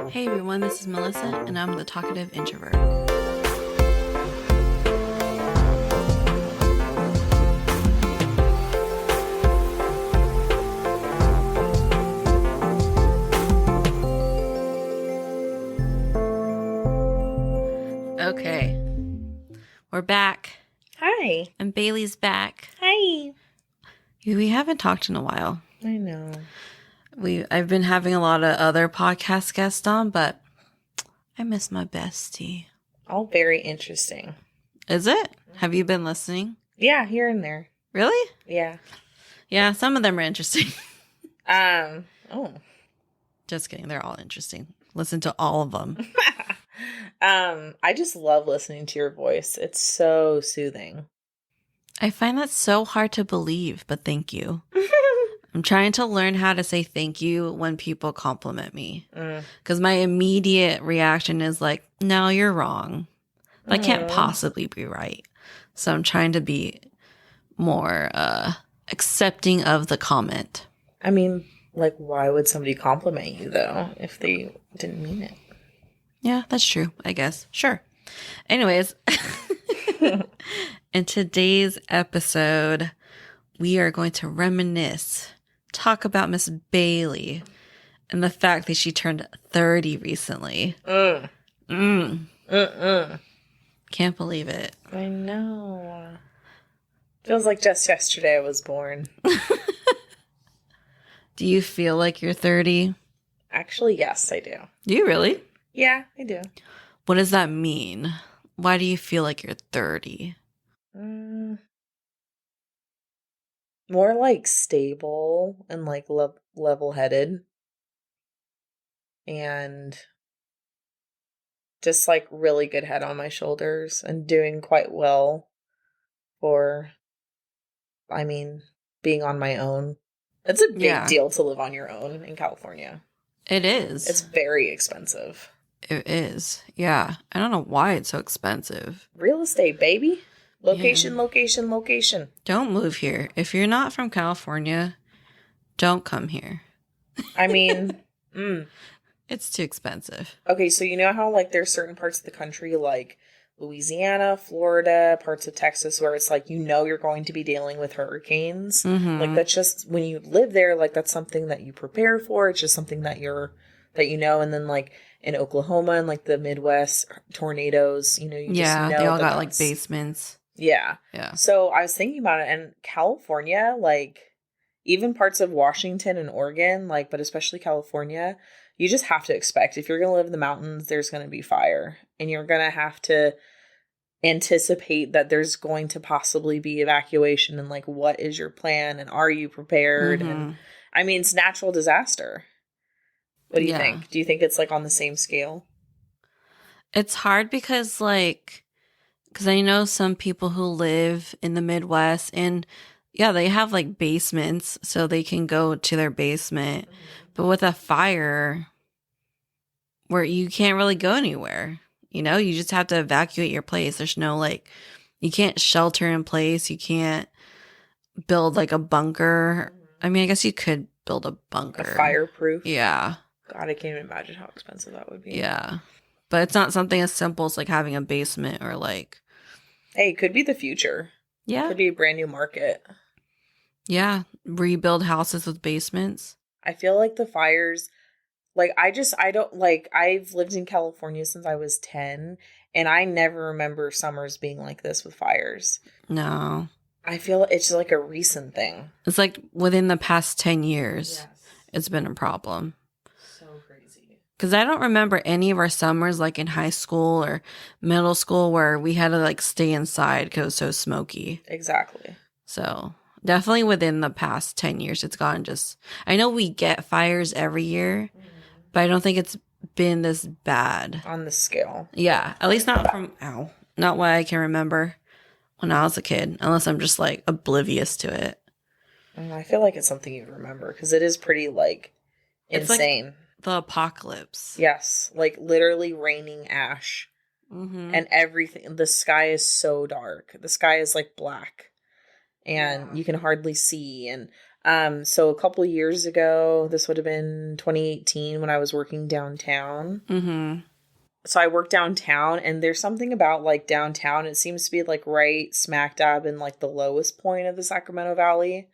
Hey everyone, this is Melissa, and I'm the talkative introvert. Okay, we're back, Hi. and Bailey's back. Hi. We haven't talked in a while. I know. I've been having a lot of other podcast guests on, but I miss my bestie. All very interesting. Is it? Have you been listening? Yeah, here and there. Really? Yeah. Yeah, some of them are interesting. Oh. Just kidding. They're all interesting. Listen to all of them. I just love listening to your voice. It's so soothing. I find that so hard to believe, but thank you. I'm trying to learn how to say thank you when people compliment me. Because my immediate reaction is like, no, you're wrong. That can't possibly be right. So I'm trying to be more accepting of the comment. I mean, like, why would somebody compliment you, though, if they didn't mean it? Yeah, that's true, I guess. Sure. Anyways, in today's episode, we are going to reminisce, talk about Miss Bailey and the fact that she turned 30 recently. Can't believe it. I know. Feels like just yesterday I was born. Do you feel like you're 30? Actually, yes, I do. Do you really? Yeah, I do. What does that mean? Why do you feel like you're 30? More like stable and like level-headed. And just like really good head on my shoulders and doing quite well for, being on my own. It's a big deal to live on your own in California. It is. It's very expensive. It is. Yeah. I don't know why it's so expensive. Real estate, baby. Location. Don't move here. If you're not from California, don't come here. It's too expensive. Okay, so you know how like there's certain parts of the country like Louisiana, Florida, parts of Texas where it's like you're going to be dealing with hurricanes. Mm-hmm. Like that's just when you live there, like that's something that you prepare for. It's just something that you know. And then like in Oklahoma and like the Midwest tornadoes, you just know they all got like basements. Yeah. Yeah. So I was thinking about it, and California, like even parts of Washington and Oregon, like but especially California, you just have to expect if you're going to live in the mountains, there's going to be fire. And you're going to have to anticipate that there's going to possibly be evacuation. And like, what is your plan? And are you prepared? Mm-hmm. And it's natural disaster. What do you think? Do you think it's like on the same scale? It's hard because I know some people who live in the Midwest and they have like basements so they can go to their basement. Mm-hmm. But with a fire where you can't really go anywhere, you just have to evacuate your place. There's no you can't shelter in place. You can't build like a bunker. I mean, I guess you could build a bunker. A fireproof? Yeah. God, I can't even imagine how expensive that would be. Yeah. But it's not something as simple as like having a basement or like. Hey, it could be the future. Yeah. It could be a brand new market. Yeah. Rebuild houses with basements. I feel like the fires, I've lived in California since I was 10, and I never remember summers being like this with fires. No. I feel it's like a recent thing. It's like within the past 10 years, It's been a problem. So crazy. Because I don't remember any of our summers like in high school or middle school where we had to like stay inside because it was so smoky. Exactly. So definitely within the past 10 years, it's gone I know we get fires every year, but I don't think it's been this bad. On this scale. Yeah. At least not not what I can remember when I was a kid, unless I'm just like oblivious to it. I feel like it's something you remember because it is pretty like insane. Like the apocalypse. Yes. Like literally raining ash. Mm-hmm. And everything. The sky is so dark. The sky is like black. And you can hardly see. And So a couple of years ago, this would have been 2018 when I was working downtown. Mm-hmm. So I work downtown, and there's something about like downtown. It seems to be like right smack dab in like the lowest point of the Sacramento Valley,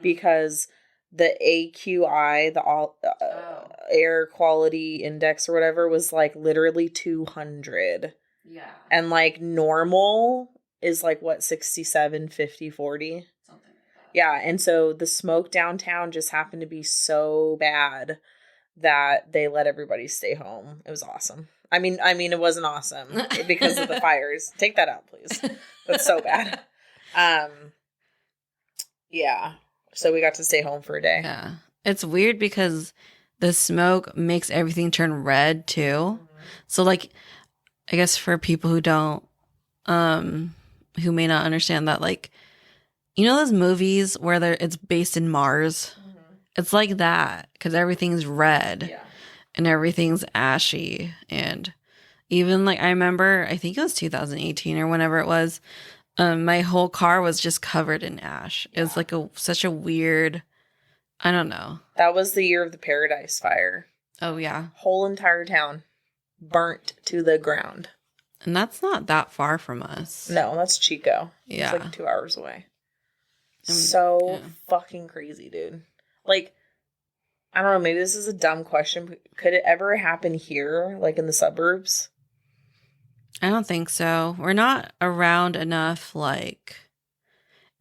because the AQI, the air quality index or whatever, was like literally 200. Yeah. And like normal is like what, 67, 50, 40? Something like that. Yeah. And so the smoke downtown just happened to be so bad that they let everybody stay home. It was awesome. I mean, it wasn't awesome because of the fires. Take that out, please. That's so bad. Yeah. So we got to stay home for a day. Yeah. It's weird because the smoke makes everything turn red too. Mm-hmm. So like, I guess for people who don't, who may not understand that, like, you know those movies where it's based in Mars? Mm-hmm. It's like that because everything's red. Yeah. And everything's ashy. And even like, I remember, I think it was 2018 or whenever it was, my whole car was just covered in ash. Yeah. It was like such a weird, I don't know. That was the year of the Paradise Fire. Oh, yeah. Whole entire town burnt to the ground. And that's not that far from us. No, that's Chico. Yeah. It's like 2 hours away. So fucking crazy, dude. Like, I don't know, maybe this is a dumb question, but could it ever happen here, like in the suburbs? I don't think so. We're not around enough, like,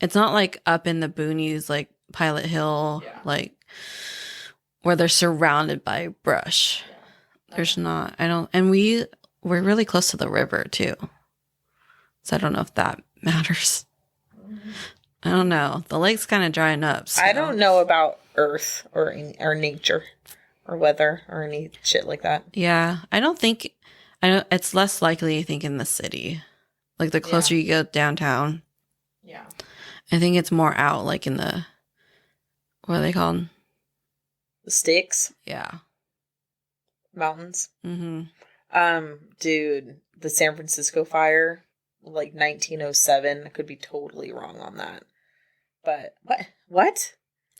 it's not like up in the boonies, like Pilot Hill, like, where they're surrounded by brush. Yeah. There's not, and we're really close to the river, too. So I don't know if that matters. Mm-hmm. I don't know. The lake's kind of drying up. So. I don't know about Earth or nature or weather or any shit like that. Yeah, I know it's less likely, I think, in the city. Like the closer you go downtown. Yeah. I think it's more out, like in the, what are they called? The sticks. Yeah. Mountains. Mm-hmm. Dude, the San Francisco fire, like 1907. I could be totally wrong on that. But what?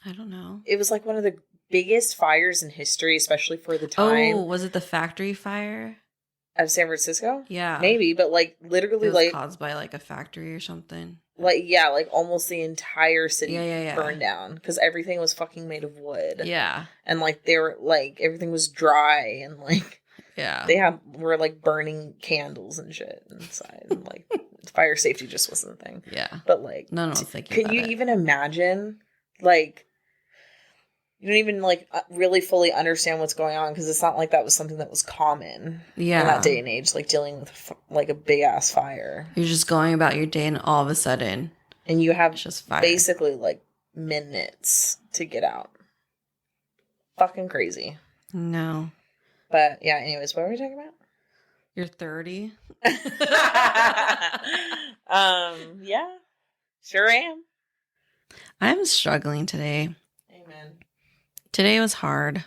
I don't know. It was like one of the biggest fires in history, especially for the time. Oh, was it the factory fire? Of San Francisco? Yeah. Maybe, but like literally it was like caused by like a factory or something. Like, yeah, like almost the entire city burned down because everything was fucking made of wood. Yeah. And like they were like everything was dry and like were like burning candles and shit inside and like fire safety just wasn't a thing. Yeah. But like no one was thinking can about you it. even imagine like you don't even like really fully understand what's going on because it's not like that was something that was common in that day and age, like dealing with like a big ass fire. You're just going about your day and all of a sudden, and you have just fire. Basically like minutes to get out. Fucking crazy. No. But yeah, anyways, what were we talking about? You're 30. Yeah, sure am. I'm struggling today. Amen. Today was hard.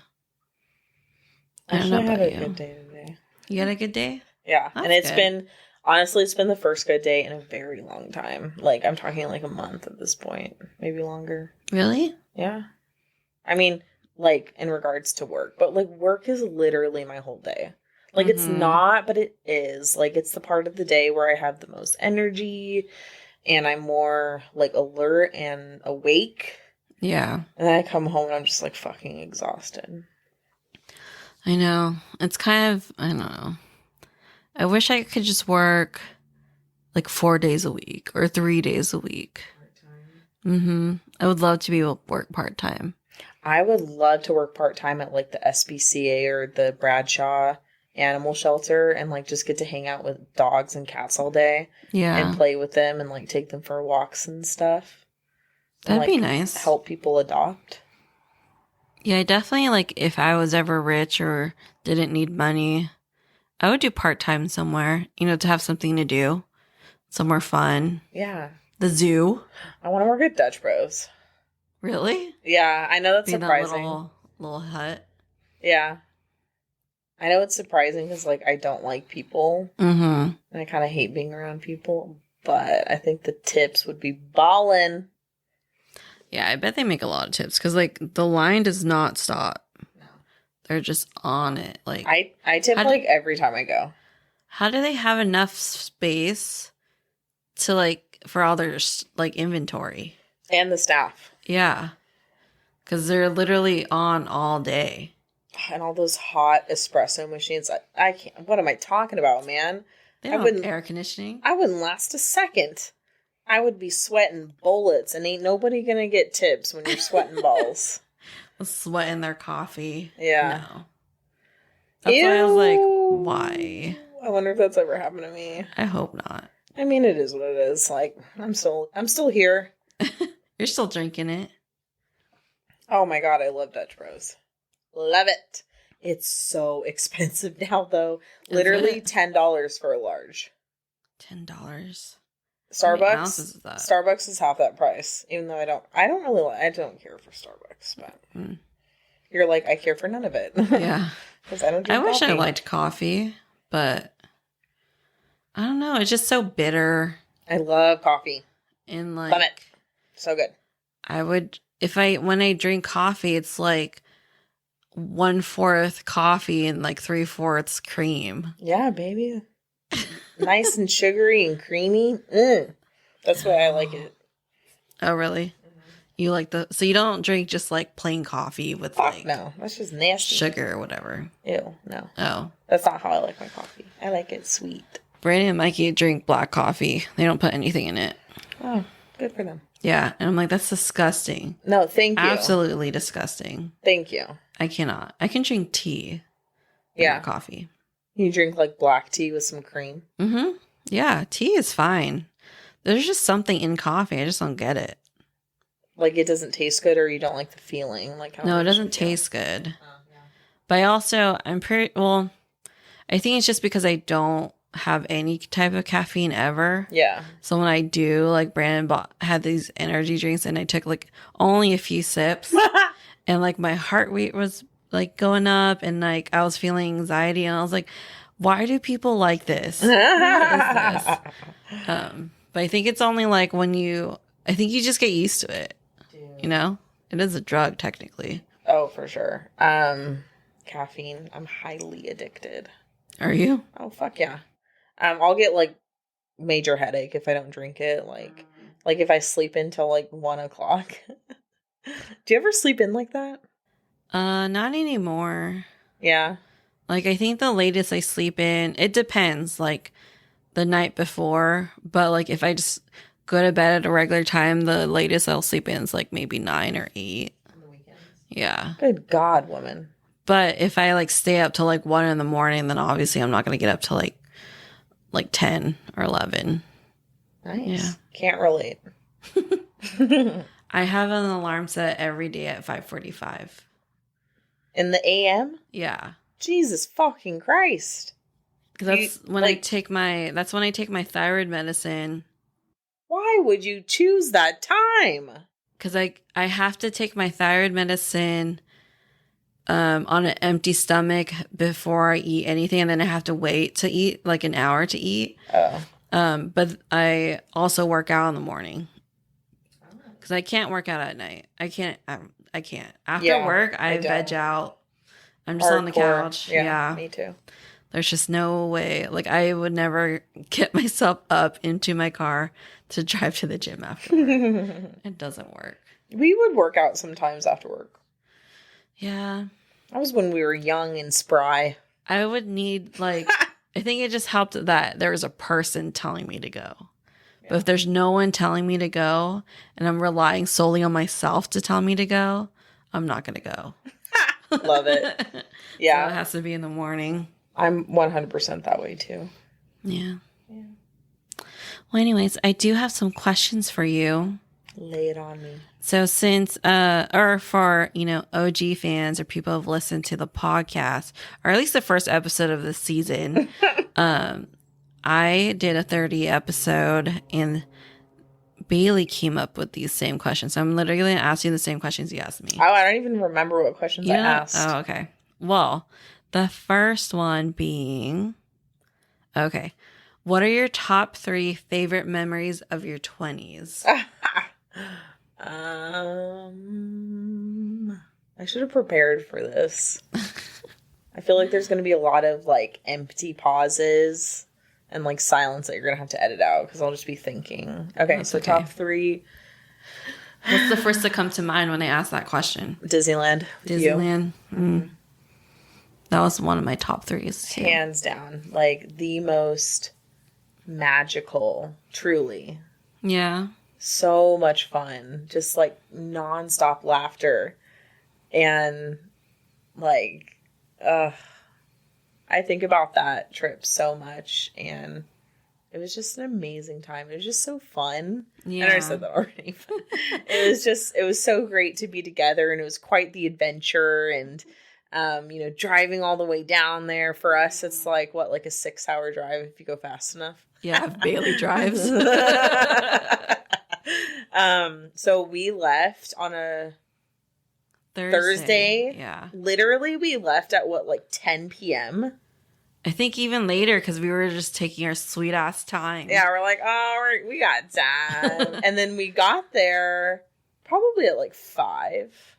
I don't know about you. I had a good day today. You had a good day? Yeah. That's and it's been, honestly, it's been the first good day in a very long time. Like, I'm talking like a month at this point. Maybe longer. Really? Yeah. I mean, like, in regards to work. But, like, work is literally my whole day. Like, it's not, but it is. Like, it's the part of the day where I have the most energy. And I'm more, like, alert and awake. Yeah. And then I come home and I'm just, like, fucking exhausted. I know. It's kind of, I don't know. I wish I could just work, like, 4 days a week or 3 days a week. Part-time? Mm-hmm. I would love to be able to work part-time. I would love to work part-time at, like, the SPCA or the Bradshaw Animal Shelter and, like, just get to hang out with dogs and cats all day. Yeah. And play with them and, like, take them for walks and stuff. That'd and, be like, nice. Help people adopt. Yeah, definitely, like, if I was ever rich or didn't need money, I would do part-time somewhere, you know, to have something to do. Somewhere fun. Yeah. The zoo. I want to work at Dutch Bros. Really? Yeah, I know that's surprising. That little hut. Yeah. I know it's surprising because, like, I don't like people. Mm-hmm. And I kind of hate being around people. But I think the tips would be ballin'. Yeah, I bet they make a lot of tips because like the line does not stop. No. They're just on it. Like I tip like every time I go. how do they have enough space to like for all their like inventory And the staff. Yeah, because they're literally on all day. And all those hot espresso machines. I can't. What am I talking about, man? They don't have air conditioning. I wouldn't last a second. I would be sweating bullets, and ain't nobody gonna get tips when you're sweating balls. Sweating their coffee. Yeah. No. That's why I was like, why? I wonder if that's ever happened to me. I hope not. I mean, it is what it is. Like, I'm still here. You're still drinking it. Oh my god, I love Dutch Bros. Love it. It's so expensive now, though. Literally $10 for a large. $10. Starbucks. Starbucks is half that price. Even though I don't care for Starbucks, but you're like, I care for none of it. Yeah. Because I don't drink wish coffee. I liked coffee, but I don't know. It's just so bitter. I love coffee. And like, love it. So good. When I drink coffee, it's like 1/4 coffee and like 3/4 cream. Yeah, baby. Nice and sugary and creamy. That's why I like it. Oh, really? You like so you don't drink just like plain coffee with no, that's just nasty. Sugar or whatever. Ew, no. Oh. That's not how I like my coffee. I like it sweet. Brandon and Mikey drink black coffee. They don't put anything in it. Oh, good for them. Yeah, and I'm like, that's disgusting. No, thank you. Absolutely disgusting. Thank you. I cannot. I can drink tea. Yeah. Not coffee. You drink like black tea with some cream? Mm-hmm. Yeah, tea is fine. There's just something in coffee. I just don't get it. Like it doesn't taste good, or you don't like the feeling? No, it doesn't taste good. Yeah. But I think it's just because I don't have any type of caffeine ever. Yeah. So when I do, like Brandon had these energy drinks and I took like only a few sips and like my heart rate was like going up and like I was feeling anxiety and I was like, why do people like this? What is this? But I think it's only like I think you just get used to it. Dude. You know? It is a drug technically. Oh, for sure. Caffeine. I'm highly addicted. Are you? Oh, fuck yeah. I'll get like major headache if I don't drink it. Like if I sleep until like 1:00. Do you ever sleep in like that? Not anymore. Yeah. Like I think the latest I sleep in, it depends, like the night before, but like if I just go to bed at a regular time, the latest I'll sleep in is like maybe 9 or 8. On the weekends. Yeah. Good God, woman. But if I like stay up till like 1 in the morning, then obviously I'm not going to get up till like 10 or 11. Nice. Yeah. Can't relate. I have an alarm set every day at 5:45. In the AM? Yeah. Jesus fucking Christ. That's when I take my thyroid medicine. Why would you choose that time? Because I have to take my thyroid medicine on an empty stomach before I eat anything, and then I have to wait to eat like an hour to eat. Oh. But I also work out in the morning because I can't work out at night. I can't. After work, I veg out. I'm just on the couch. Yeah, me too. There's just no way. Like I would never get myself up into my car to drive to the gym after work. It doesn't work. We would work out sometimes after work. Yeah. That was when we were young and spry. I would need I think it just helped that there was a person telling me to go. Yeah. But if there's no one telling me to go and I'm relying solely on myself to tell me to go, I'm not going to go. Love it. Yeah. So it has to be in the morning. I'm 100% that way too. Yeah. Well, anyways, I do have some questions for you. Lay it on me. So since, or for, OG fans or people who have listened to the podcast, or at least the first episode of this season, I did a 30 episode and Bailey came up with these same questions. So I'm literally going to ask you the same questions you asked me. Oh, I don't even remember what questions I asked. Oh, okay. Well, the first one being, okay, what are your top 3 favorite memories of your 20s? I should have prepared for this. I feel like there's going to be a lot of like empty pauses and like silence that you're going to have to edit out because I'll just be thinking. Okay, That's so okay. top 3. What's the first to come to mind when I ask that question? Disneyland. Disneyland. That was one of my top 3s too. Hands down. Like the most magical, truly. Yeah. So much fun. Just like nonstop laughter. And like, I think about that trip so much, and it was just an amazing time. It was just so fun. Yeah. And I said that already. But it was so great to be together, and it was quite the adventure. And, driving all the way down there for us, it's like, like a 6-hour drive if you go fast enough. Yeah, if Bailey drives. So we left on a Thursday. Yeah. Literally, we left at 10 p.m. I think even later because we were just taking our sweet ass time. Yeah, we're like, oh, we got time. And then we got there probably at 5.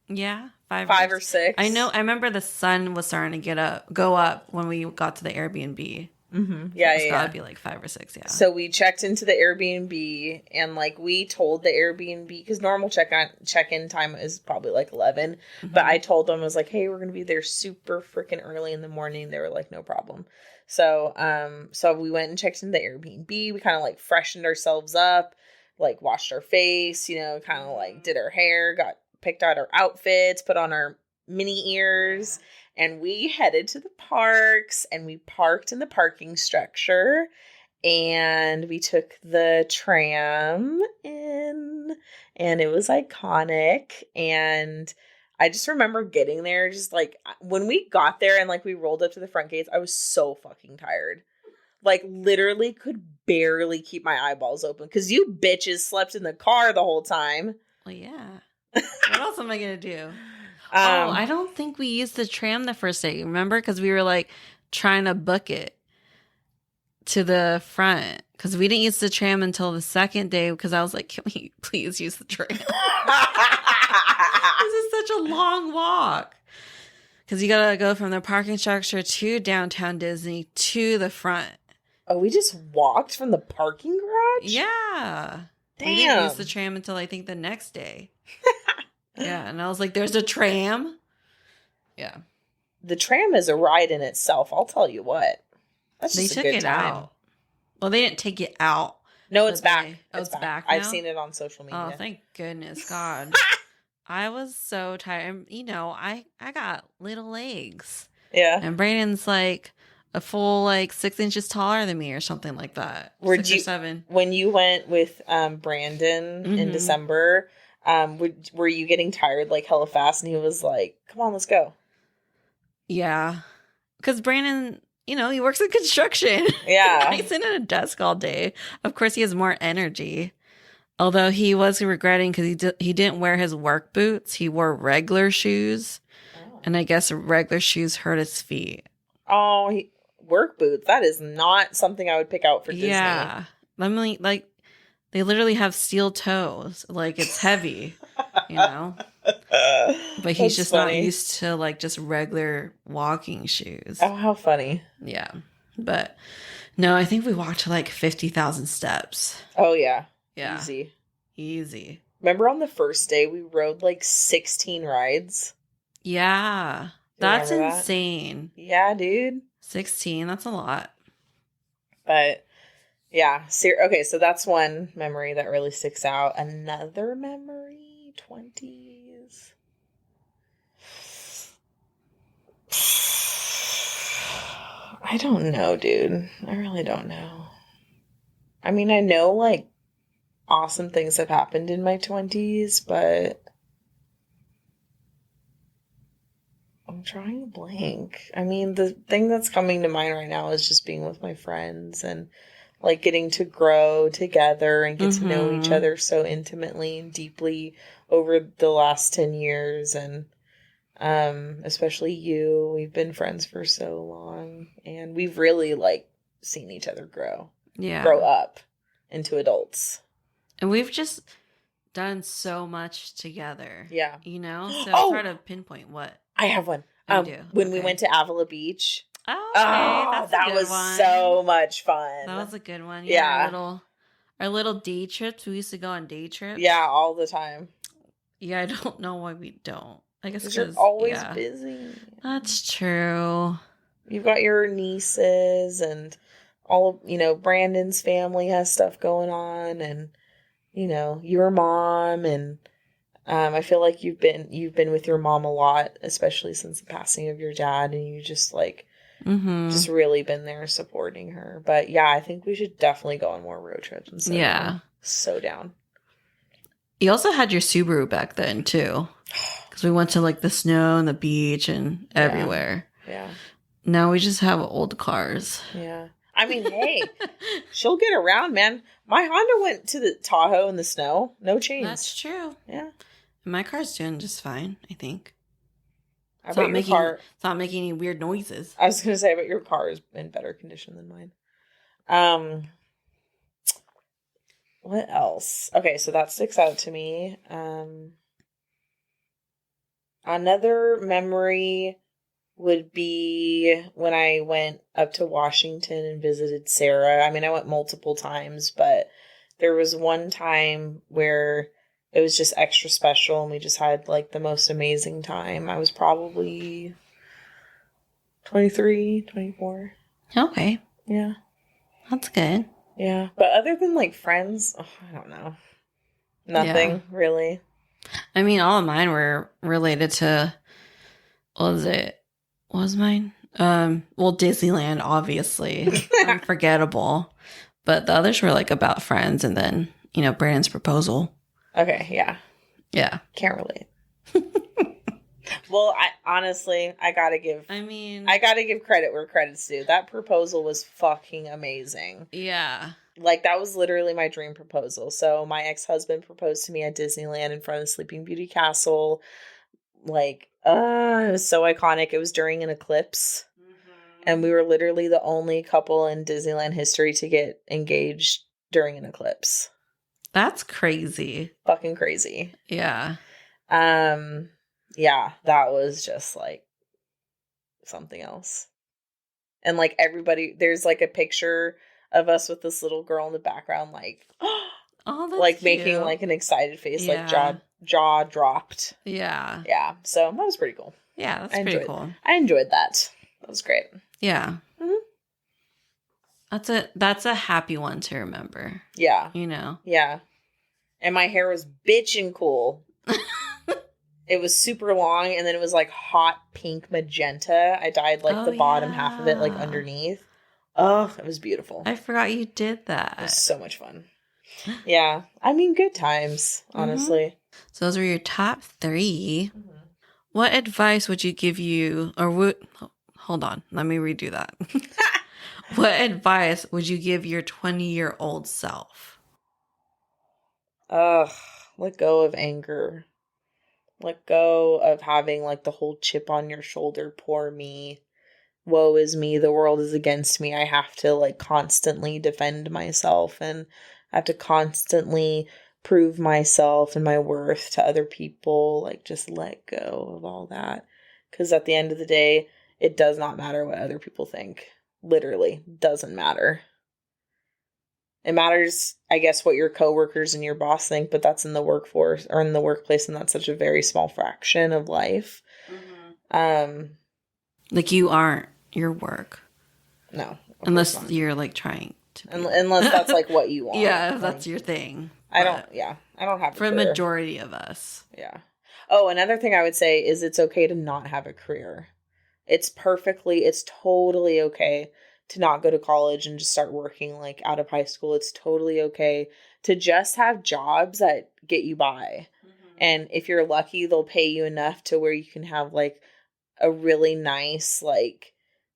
Yeah, 5 or 6. I know. I remember the sun was starting to go up when we got to the Airbnb. Mm-hmm. So Yeah, it's gotta be 5 or 6. Yeah. So we checked into the Airbnb, and we told the Airbnb because normal check-in time is probably 11. Mm-hmm. But I told them, I was like, hey, we're gonna be there super freaking early in the morning. They were like, no problem. So we went and checked into the Airbnb. We kind of freshened ourselves up, washed our face, kind of did our hair, picked out our outfits, put on our mini ears. And we headed to the parks, and we parked in the parking structure, and we took the tram in, and it was iconic. And I just remember getting there, just when we got there and we rolled up to the front gates, I was so fucking tired. Literally could barely keep my eyeballs open because you bitches slept in the car the whole time. Well, yeah. What else am I going to do? I don't think we used the tram the first day. Remember? Because we were trying to book it to the front because we didn't use the tram until the second day because I was like, can we please use the tram? This is such a long walk because you got to go from the parking structure to downtown Disney to the front. Oh, we just walked from the parking garage? Yeah. Damn. We didn't use the tram until I think the next day. Yeah, and I was like, there's a tram? Yeah. The tram is a ride in itself, I'll tell you what. That's they just took a good it time. out. Well, they didn't take it out. No, it's back. It's back now? I've seen it on social media. Oh, thank goodness, God. I was so tired. I got little legs. Yeah. And Brandon's a full 6 inches taller than me or something like that. 6 or 7. When you went with Brandon in December, were you getting tired hella fast? And he was like, come on, let's go. Yeah. Because Brandon, he works in construction. Yeah. He's in a desk all day. Of course, he has more energy. Although he was regretting because he didn't wear his work boots. He wore regular shoes. Oh. And I guess regular shoes hurt his feet. Oh, work boots. That is not something I would pick out for Disney. Yeah. I mean, they literally have steel toes. It's heavy, But he's just funny. Not used to just regular walking shoes. Oh, how funny. Yeah. But no, I think we walked to 50,000 steps. Oh, yeah. Yeah. Easy. Remember on the first day we rode 16 rides? Yeah. That's insane. That? Yeah, dude. 16. That's a lot. But yeah. Okay, so that's one memory that really sticks out. Another memory, 20s. I don't know, dude. I really don't know. I mean, I know awesome things have happened in my 20s, but I'm trying to blank. I mean, the thing that's coming to mind right now is just being with my friends and getting to grow together and get to know each other so intimately and deeply over the last 10 years. And especially you, we've been friends for so long, and we've really seen each other grow up into adults. And we've just done so much together. Yeah. You know? So it's hard Oh, to pinpoint what I have one. you do. When we Okay. went to Avila Beach. Oh, okay. Oh, That's a that good was one. so much That fun. was a good one. Yeah, Yeah. our little day trips. We used to go on day Yeah, trips. all the time. Yeah, I don't know why we don't. I guess Because you're because, always yeah, busy. that's true. You've got your nieces and all, Brandon's family has stuff going on, and, your mom, and I feel like you've been with your mom a lot, especially since the passing of your dad, and you just Mm-hmm. just really been there supporting her. But yeah, I think we should definitely go on more road trips. I'm so down. Yeah. So down. You also had your Subaru back then, too. Because we went to, like, the snow and the beach and Yeah. everywhere. Yeah. Now we just have old cars. Yeah. I mean, hey, she'll get around, man. My Honda went to the Tahoe in the snow. No That's chains. true. Yeah. My car's doing just fine, I think. I bet your car. It's not making any weird noises. I was gonna say, I bet your car is in better condition than mine. Um, what else? Okay, so that sticks out to me. Another memory would be when I went up to Washington and visited Sarah. I mean, I went multiple times, but there was one time where it was just extra special and we just had like the most amazing time. I was probably 23, 24. Okay. Yeah. That's good. Yeah. But other than like friends, I don't know. Nothing Yeah. really. I mean, all of mine were related to, what was it? What was mine? Well, Disneyland, obviously. Unforgettable. But the others were like about friends and then, Brandon's proposal. Okay, yeah. Yeah. Can't relate. Well, I gotta give credit where credit's due. That proposal was fucking amazing. Yeah. Like, that was literally my dream proposal. So my ex-husband proposed to me at Disneyland in front of Sleeping Beauty Castle. Like, it was so iconic. It was during an eclipse. Mm-hmm. And we were literally the only couple in Disneyland history to get engaged during an eclipse. That's crazy. Fucking crazy. Yeah. Yeah, that was just like something else. And like everybody, there's like a picture of us with this little girl in the background, like, oh, that's like cute. making like an excited face, Yeah. like jaw dropped. Yeah. Yeah. So that was pretty cool. Yeah, that's pretty cool. I enjoyed that. That was great. Yeah. Mm-hmm. That's a happy one to remember. Yeah. Yeah. And my hair was bitchin' cool. It was super long, and then it was like hot pink magenta. I dyed like the bottom half of it, like underneath. Oh, it was beautiful. I forgot you did that. It was so much fun. Yeah. I mean, good times, honestly. Mm-hmm. So those were your top 3. Mm-hmm. What advice would you give hold on, let me redo that. What advice would you give your 20-year-old self? Let go of anger. Let go of having like the whole chip on your shoulder. Poor me. Woe is me. The world is against me. I have to like constantly defend myself, and I have to constantly prove myself and my worth to other people. Like, just let go of all that. Because at the end of the day, it does not matter what other people think. Literally doesn't matter. It matters, I guess, what your coworkers and your boss think, but that's in the workforce or in the workplace, and that's such a very small fraction of life. Mm-hmm. Like, you aren't your work. No. Unless you're like trying to be. Unless that's like what you want. Yeah, if that's your thing. I don't have for the majority of us. Yeah. Oh, another thing I would say is it's okay to not have a career. It's totally okay to not go to college and just start working like out of high school. It's totally okay to just have jobs that get you by. Mm-hmm. And if you're lucky, they'll pay you enough to where you can have like a really nice like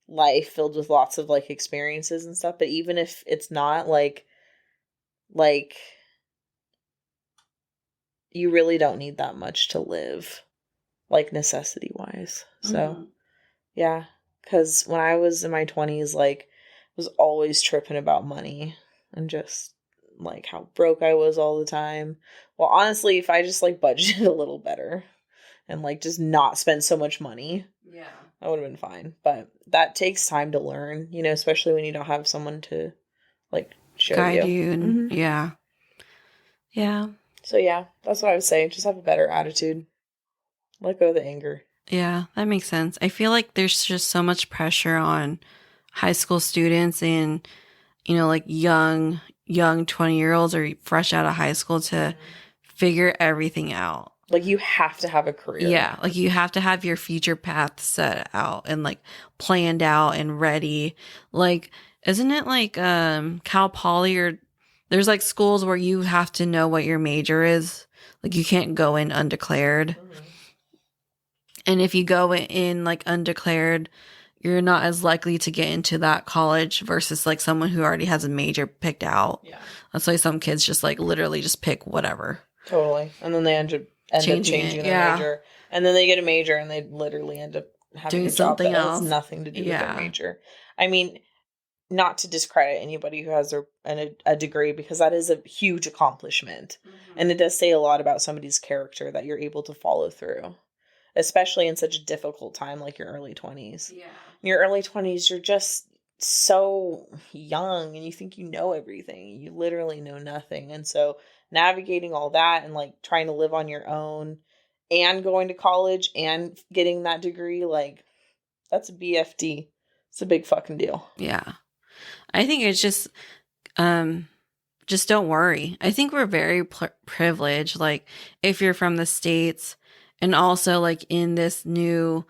life filled with lots of like experiences and stuff. But even if it's not like you really don't need that much to live, like necessity wise. So yeah. Because when I was in my 20s, like, I was always tripping about money and just like how broke I was all the time. Well, honestly, if I just like budgeted a little better and like just not spend so much money, Yeah. I would have been fine. But that takes time to learn, you know, especially when you don't have someone to like show Guide you. you and Mhm. yeah. Yeah. So yeah, that's what I would say. Just have a better attitude. Let go of the anger. Yeah, that makes sense. I feel like there's just so much pressure on high school students and, you know, like young 20-year-olds or fresh out of high school to figure everything out. Like you have to have a career. Yeah, like you have to have your future path set out and like planned out and ready. Like, isn't it like Cal Poly or there's like schools where you have to know what your major is? Like you can't go in undeclared. Mhm. And if you go in like undeclared, you're not as likely to get into that college versus like someone who already has a major picked out. Yeah. That's why some kids just like literally just pick whatever. Totally. And then they end up changing their major. And then they get a major and they literally end up having Doing a job something that else. has nothing to do with their major. I mean, not to discredit anybody who has a degree because that is a huge accomplishment. Mm-hmm. And it does say a lot about somebody's character that you're able to follow through. Especially in such a difficult time like your early 20s. Yeah. In your early 20s, you're just so young and you think you know everything. You literally know nothing. And so navigating all that and like trying to live on your own and going to college and getting that degree, like that's a BFD. It's a big fucking deal. Yeah. I think it's just don't worry. I think we're very privileged. Like if you're from the States and also like in this new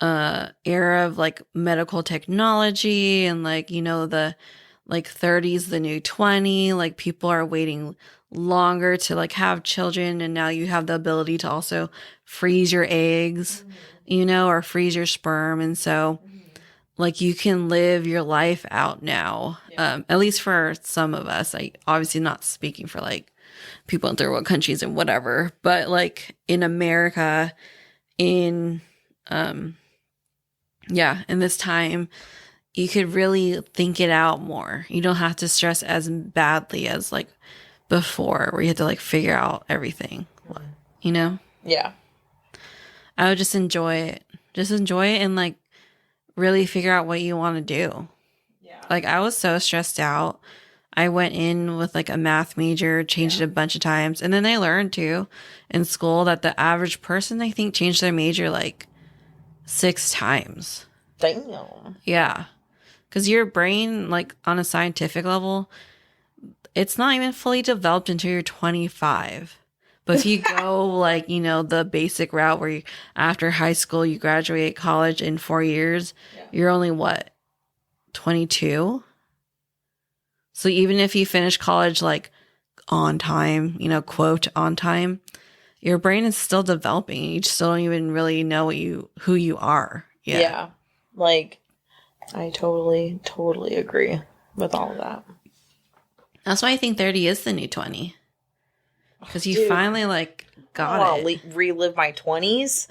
era of like medical technology and like, you know, the like 30s, the new 20, like people are waiting longer to like have children. And now you have the ability to also freeze your eggs, you know, or freeze your sperm. And so like you can live your life out now. Yeah. At least for some of us. I obviously not speaking for like people in third world countries and whatever, but like in America, in in this time, you could really think it out more. You don't have to stress as badly as like before, where you had to like figure out everything. You know? Yeah. I would just enjoy it. Just enjoy it and like really figure out what you want to do. Yeah. Like I was so stressed out. I went in with like a math major, changed it a bunch of times. And then I learned too in school that the average person, I think, changed their major like 6 times. Damn. Yeah. Because your brain, like on a scientific level, it's not even fully developed until you're 25. But if you go like, you know, the basic route where you, after high school, you graduate college in 4 years, you're only what, 22? So even if you finish college like on time, you know, quote on time, your brain is still developing. You just don't even really know who you are. Yeah. Like I totally agree with all of that. That's why I think 30 is the new 20. Because you finally like got it. Relive my 20s.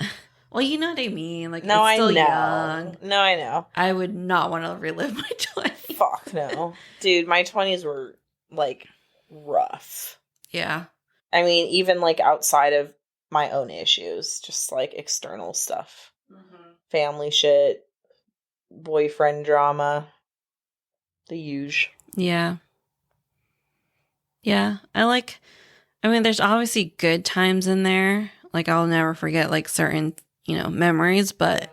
Well, you know what I mean. Like, no, it's still I know. Young. No, I know. I would not want to relive my 20s. Fuck no. Dude, my 20s were like rough. Yeah. I mean, even like outside of my own issues, just like external stuff. Mm-hmm. Family shit, boyfriend drama, the huge. Yeah. Yeah. I mean, there's obviously good times in there. Like, I'll never forget like certain, you know, memories, but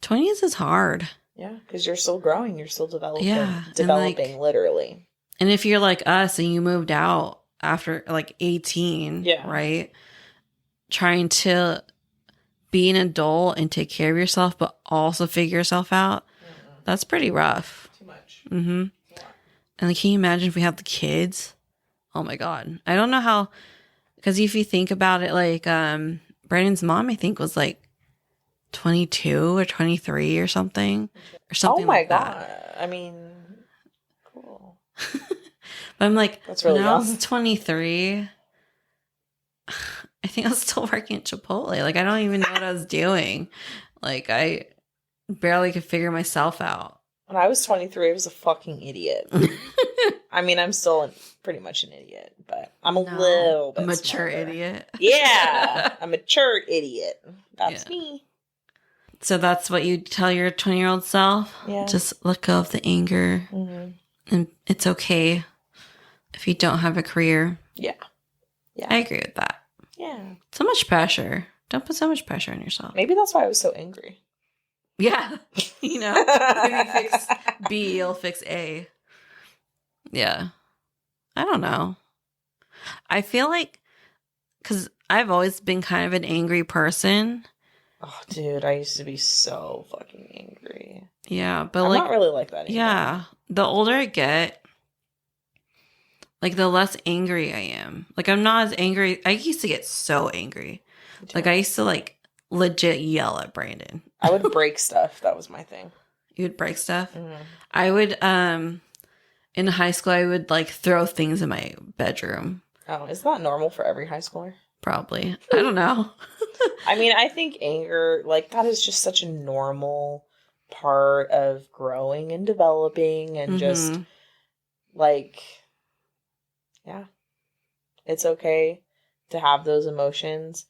20s is hard. Yeah, because you're still growing. You're still developing. Yeah. Developing, like, literally. And if you're like us and you moved out after like 18, right? Trying to be an adult and take care of yourself, but also figure yourself out. Mm-hmm. That's pretty rough. Too much. Mm-hmm. Yeah. And like, can you imagine if we have the kids? Oh my God. I don't know how, because if you think about it, like, Brandon's mom, I think, was like 22 or 23 or something. Or something like that. Oh my God. I mean, cool. But I'm like, that's really when I was 23, I think I was still working at Chipotle. Like, I don't even know what I was doing. Like, I barely could figure myself out. When I was 23, I was a fucking idiot. I mean, I'm still pretty much an idiot, but I'm a No, little a bit mature smarter. idiot. Yeah, a mature idiot. That's Yeah. me. So that's what you tell your 20-year-old self? Yeah. Just let go of the anger. Mm-hmm. And it's okay if you don't have a career. Yeah. Yeah. I agree with that. Yeah. So much pressure. Don't put so much pressure on yourself. Maybe that's why I was so angry. Yeah. You know, if you fix B, you'll fix A. Yeah. I don't know. I feel like, because I've always been kind of an angry person. Oh, dude, I used to be so fucking angry. Yeah, but I'm like, not really like that anymore. yeah, the older I get, like the less angry I am. Like I'm not as angry. I used to get so angry. Like I used to like legit yell at Brandon. I would break stuff. That was my thing. You would break stuff? Mm-hmm. I would, in high school, I would like throw things in my bedroom. Oh, is that normal for every high schooler? Probably. I don't know. I mean, I think anger, like, that is just such a normal part of growing and developing and just, like, yeah, it's okay to have those emotions.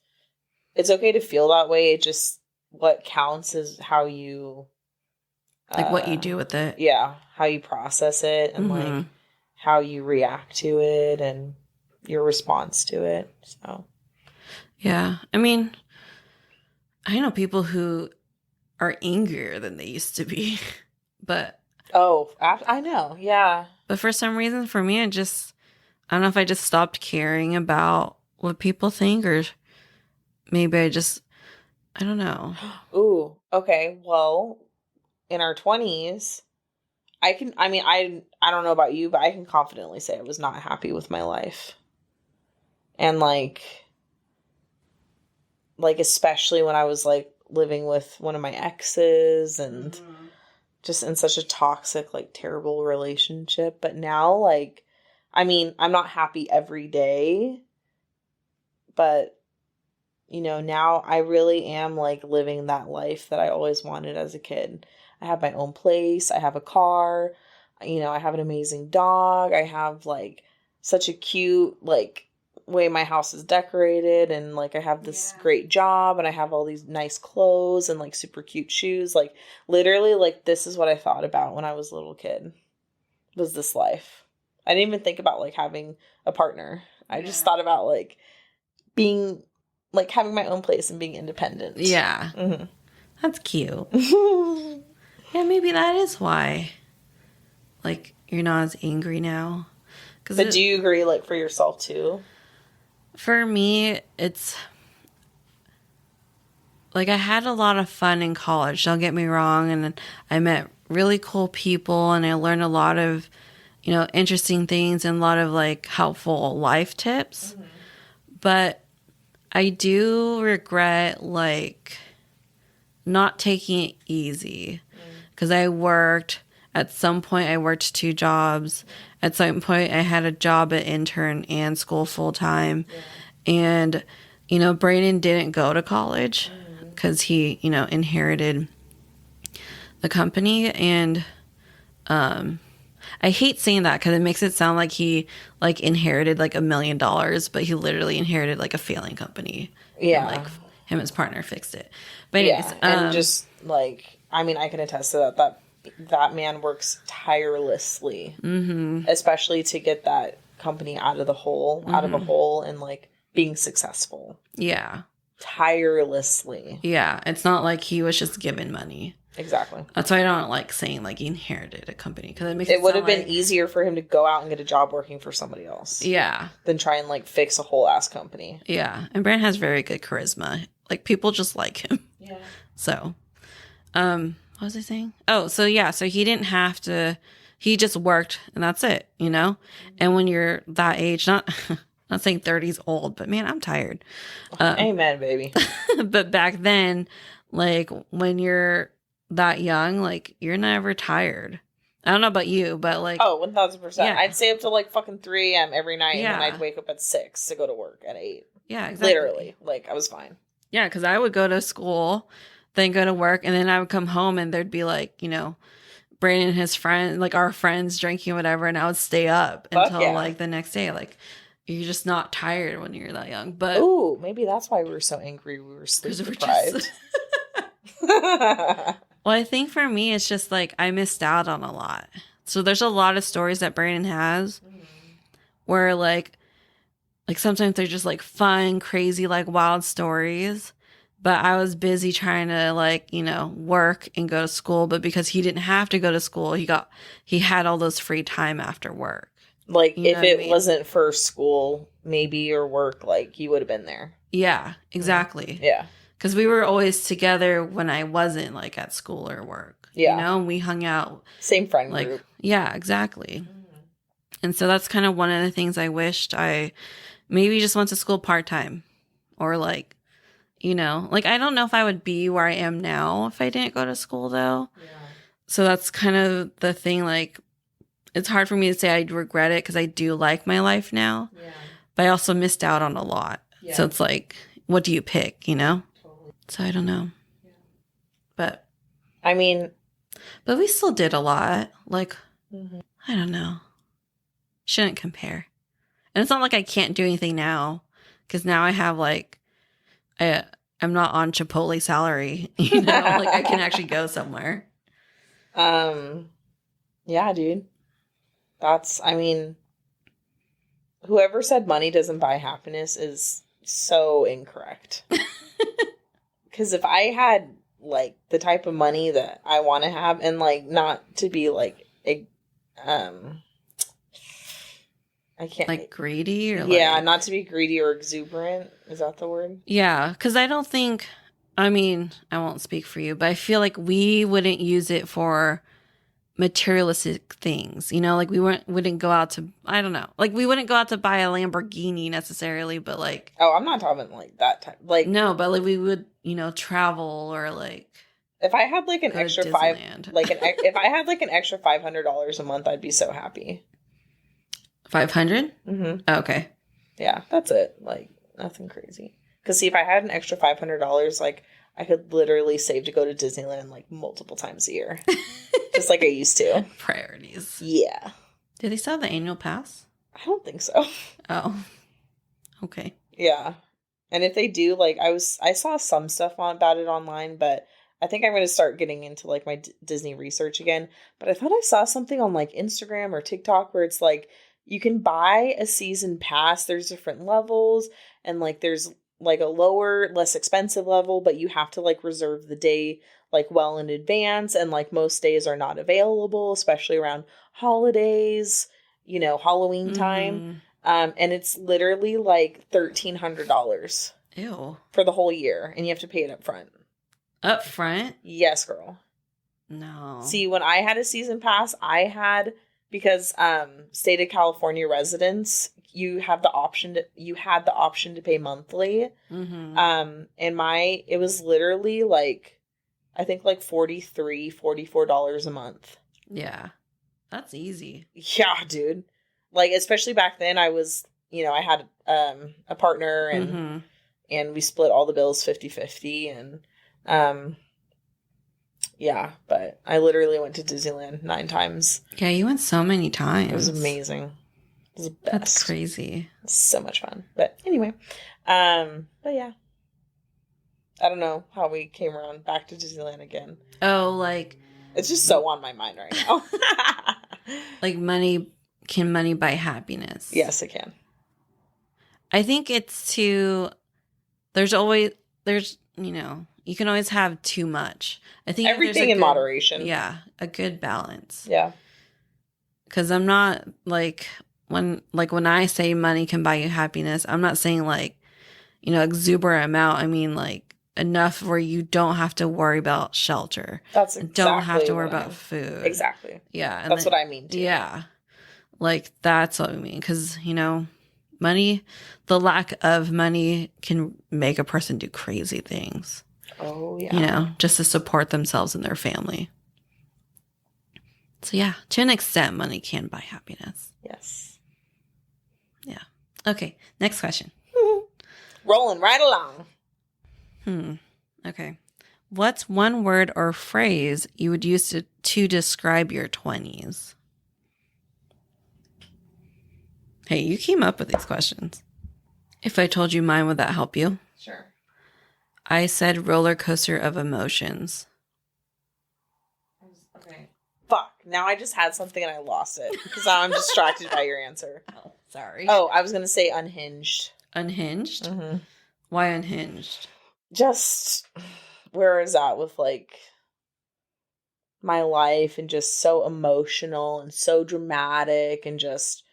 It's okay to feel that way. It just, what counts is how you... like what you do with it. Yeah, how you process it and, like, how you react to it and your response to it, so... Yeah. I mean, I know people who are angrier than they used to be, but... Oh, I know. Yeah. But for some reason, for me, I don't know if I just stopped caring about what people think, or maybe I don't know. Ooh, okay. Well, in our 20s, I don't know about you, but I can confidently say I was not happy with my life. And like especially when I was like living with one of my exes and just in such a toxic, like terrible relationship. But now, like, I mean, I'm not happy every day, but you know, now I really am like living that life that I always wanted as a kid. I have my own place. I have a car. You know, I have an amazing dog. I have like such a cute, like, way my house is decorated, and like I have this great job, and I have all these nice clothes and like super cute shoes. Like literally, like this is what I thought about when I was a little kid, was this life. I didn't even think about like having a partner. I just thought about like being like having my own place and being independent. Yeah. Mm-hmm. That's cute. Yeah, maybe that is why, like, you're not as angry now. But do you agree, like, for yourself too? For me, it's like I had a lot of fun in college, don't get me wrong, and I met really cool people, and I learned a lot of, you know, interesting things and a lot of like helpful life tips. But I do regret like not taking it easy, because I worked at some point. I worked 2 jobs. At some point, I had a job at intern and school full time. And, you know, Brayden didn't go to college because he, you know, inherited the company. And I hate saying that because it makes it sound like he like inherited like $1 million, but he literally inherited like a failing company. Yeah. And, like him and his partner fixed it. But anyways, and just like, I mean, I can attest to that man works tirelessly, especially to get that company out of a hole and like being successful. Yeah. Tirelessly. Yeah. It's not like he was just given money. Exactly. That's why I don't like saying like he inherited a company, because it would have been easier for him to go out and get a job working for somebody else. Yeah. Than try and like fix a whole ass company. Yeah. And Brand has very good charisma. Like people just like him. Yeah. So, what was I saying? Oh, so yeah. So he didn't have to, he just worked and that's it, you know? And when you're that age, not saying 30's old, but man, I'm tired. Amen, baby. But back then, like when you're that young, like you're never tired. I don't know about you, but like, oh, 1000%. Yeah. I'd stay up till like fucking 3 a.m. every night, and then I'd wake up at 6 to go to work at 8. Yeah, exactly. Literally, like I was fine. Yeah, because I would go to school, then go to work, and then I would come home, and there'd be like, you know, Brandon and his friend, like our friends drinking whatever, and I would stay up Fuck until yeah. like the next day. Like you're just not tired when you're that young. But ooh, maybe that's why we were so angry. We were sleep because we're deprived. just well, I think for me, it's just like I missed out on a lot. So there's a lot of stories that Brandon has where like sometimes they're just like fun, crazy, like wild stories. But I was busy trying to like, work and go to school. But because he didn't have to go to school, he had all those free time after work. Like You know if what I it mean? wasn't for school, maybe, or work, like you would have been there. Yeah, exactly. Yeah. Because we were always together when I wasn't like at school or work. Yeah. And we hung out. Same friend Like, group. yeah, exactly. And so that's kind of one of the things I wished I maybe just went to school part-time or like, like I don't know if I would be where I am now if I didn't go to school though. Yeah. So that's kind of the thing. Like, it's hard for me to say I regret it because I do like my life now, Yeah. but I also missed out on a lot. Yeah. So it's like, what do you pick, Totally. So I don't know. Yeah. But I mean, we still did a lot. Like, mhm. I don't know. Shouldn't compare. And it's not like I can't do anything now because now I have like, I'm not on Chipotle salary, like I can actually go somewhere. Yeah, dude. I mean, whoever said money doesn't buy happiness is so incorrect. Because if I had like the type of money that I want to have, and like not to be like, I can't like greedy or yeah, not to be greedy or exuberant. Is that the word? Yeah, because I don't think. I mean, I won't speak for you, but I feel like we wouldn't use it for materialistic things. Like we wouldn't go out to. I don't know. Like we wouldn't go out to buy a Lamborghini necessarily, but like. Oh, I'm not talking like that type. Like no, but like we would, travel or like. If I had like an extra if I had like an extra $500 a month, I'd be so happy. 500? Mm-hmm. Oh, okay. Yeah, that's it. Like nothing crazy. Because see, if I had an extra $500, like I could literally save to go to Disneyland like multiple times a year, just like I used to. Priorities. Yeah. Do they still have the annual pass? I don't think so. Oh. Okay. Yeah. And if they do, like I saw some stuff about it online, but I think I'm going to start getting into like my Disney research again. But I thought I saw something on like Instagram or TikTok where it's like you can buy a season pass. There's different levels, and like there's like a lower, less expensive level, but you have to like reserve the day like well in advance, and like most days are not available, especially around holidays, Halloween time. And it's literally like $1,300 Ew. for the whole year, and you have to pay it up front. Up front? Yes, girl. No. See, when I had a season pass, because state of California residents, you had the option to pay monthly. Mm-hmm. And it was literally like, I think like $44 a month. Yeah. That's easy. Yeah, dude. Like, especially back then I was, I had a partner, and and we split all the bills 50-50, and yeah, but I literally went to Disneyland 9 times. Yeah, you went so many times. It was amazing. It was the best. That's crazy. So much fun. But anyway, but yeah. I don't know how we came around back to Disneyland again. Oh, like it's just so on my mind right now. Like can money buy happiness? Yes, it can. I think it's you can always have too much. I think everything in moderation. Yeah, a good balance. Yeah. Because I'm not like when I say money can buy you happiness, I'm not saying like, exuberant amount. I mean like enough where you don't have to worry about shelter. That's exactly don't have to worry about food. Exactly. Yeah. That's what I mean too. Yeah. Like that's what I mean. Because, money, the lack of money can make a person do crazy things. Oh, yeah. Just to support themselves and their family. So, yeah, to an extent, money can buy happiness. Yes. Yeah. Okay, next question. Rolling right along. Okay. What's one word or phrase you would use to describe your 20s? Hey, you came up with these questions. If I told you mine, would that help you? Sure. I said roller coaster of emotions. Okay. Fuck. Now I just had something and I lost it because I'm distracted by your answer. Oh, sorry. Oh, I was going to say unhinged. Unhinged? Mm-hmm. Why unhinged? Just where is that with like my life and just so emotional and so dramatic and just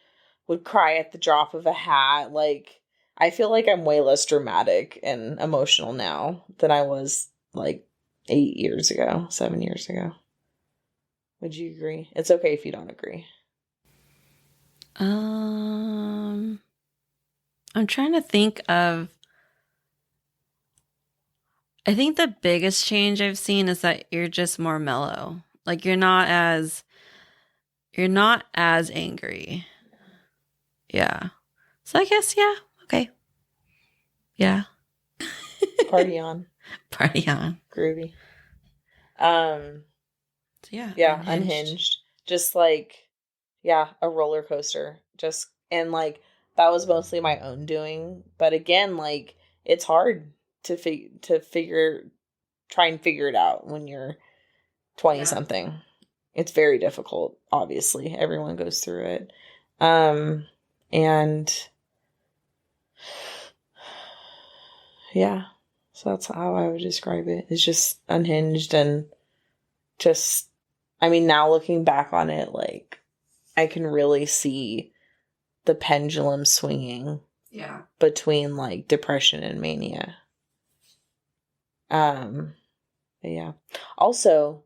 would cry at the drop of a hat. Like, I feel like I'm way less dramatic and emotional now than I was like 8 years ago, 7 years ago. Would you agree? It's okay if you don't agree. I'm trying to think of. I think the biggest change I've seen is that you're just more mellow. Like you're not as angry. Yeah. So I guess yeah. Okay. Yeah. Party on. Party on. Groovy. So yeah. Yeah, unhinged. Just like, yeah, a roller coaster. Just, and like, that was mostly my own doing. But again, like, it's hard to try and figure it out when you're 20 something. It's very difficult, obviously. Everyone goes through it. And yeah, so that's how I would describe it. It's just unhinged and just, I mean, now looking back on it, like, I can really see the pendulum swinging between like depression and mania. But yeah. Also,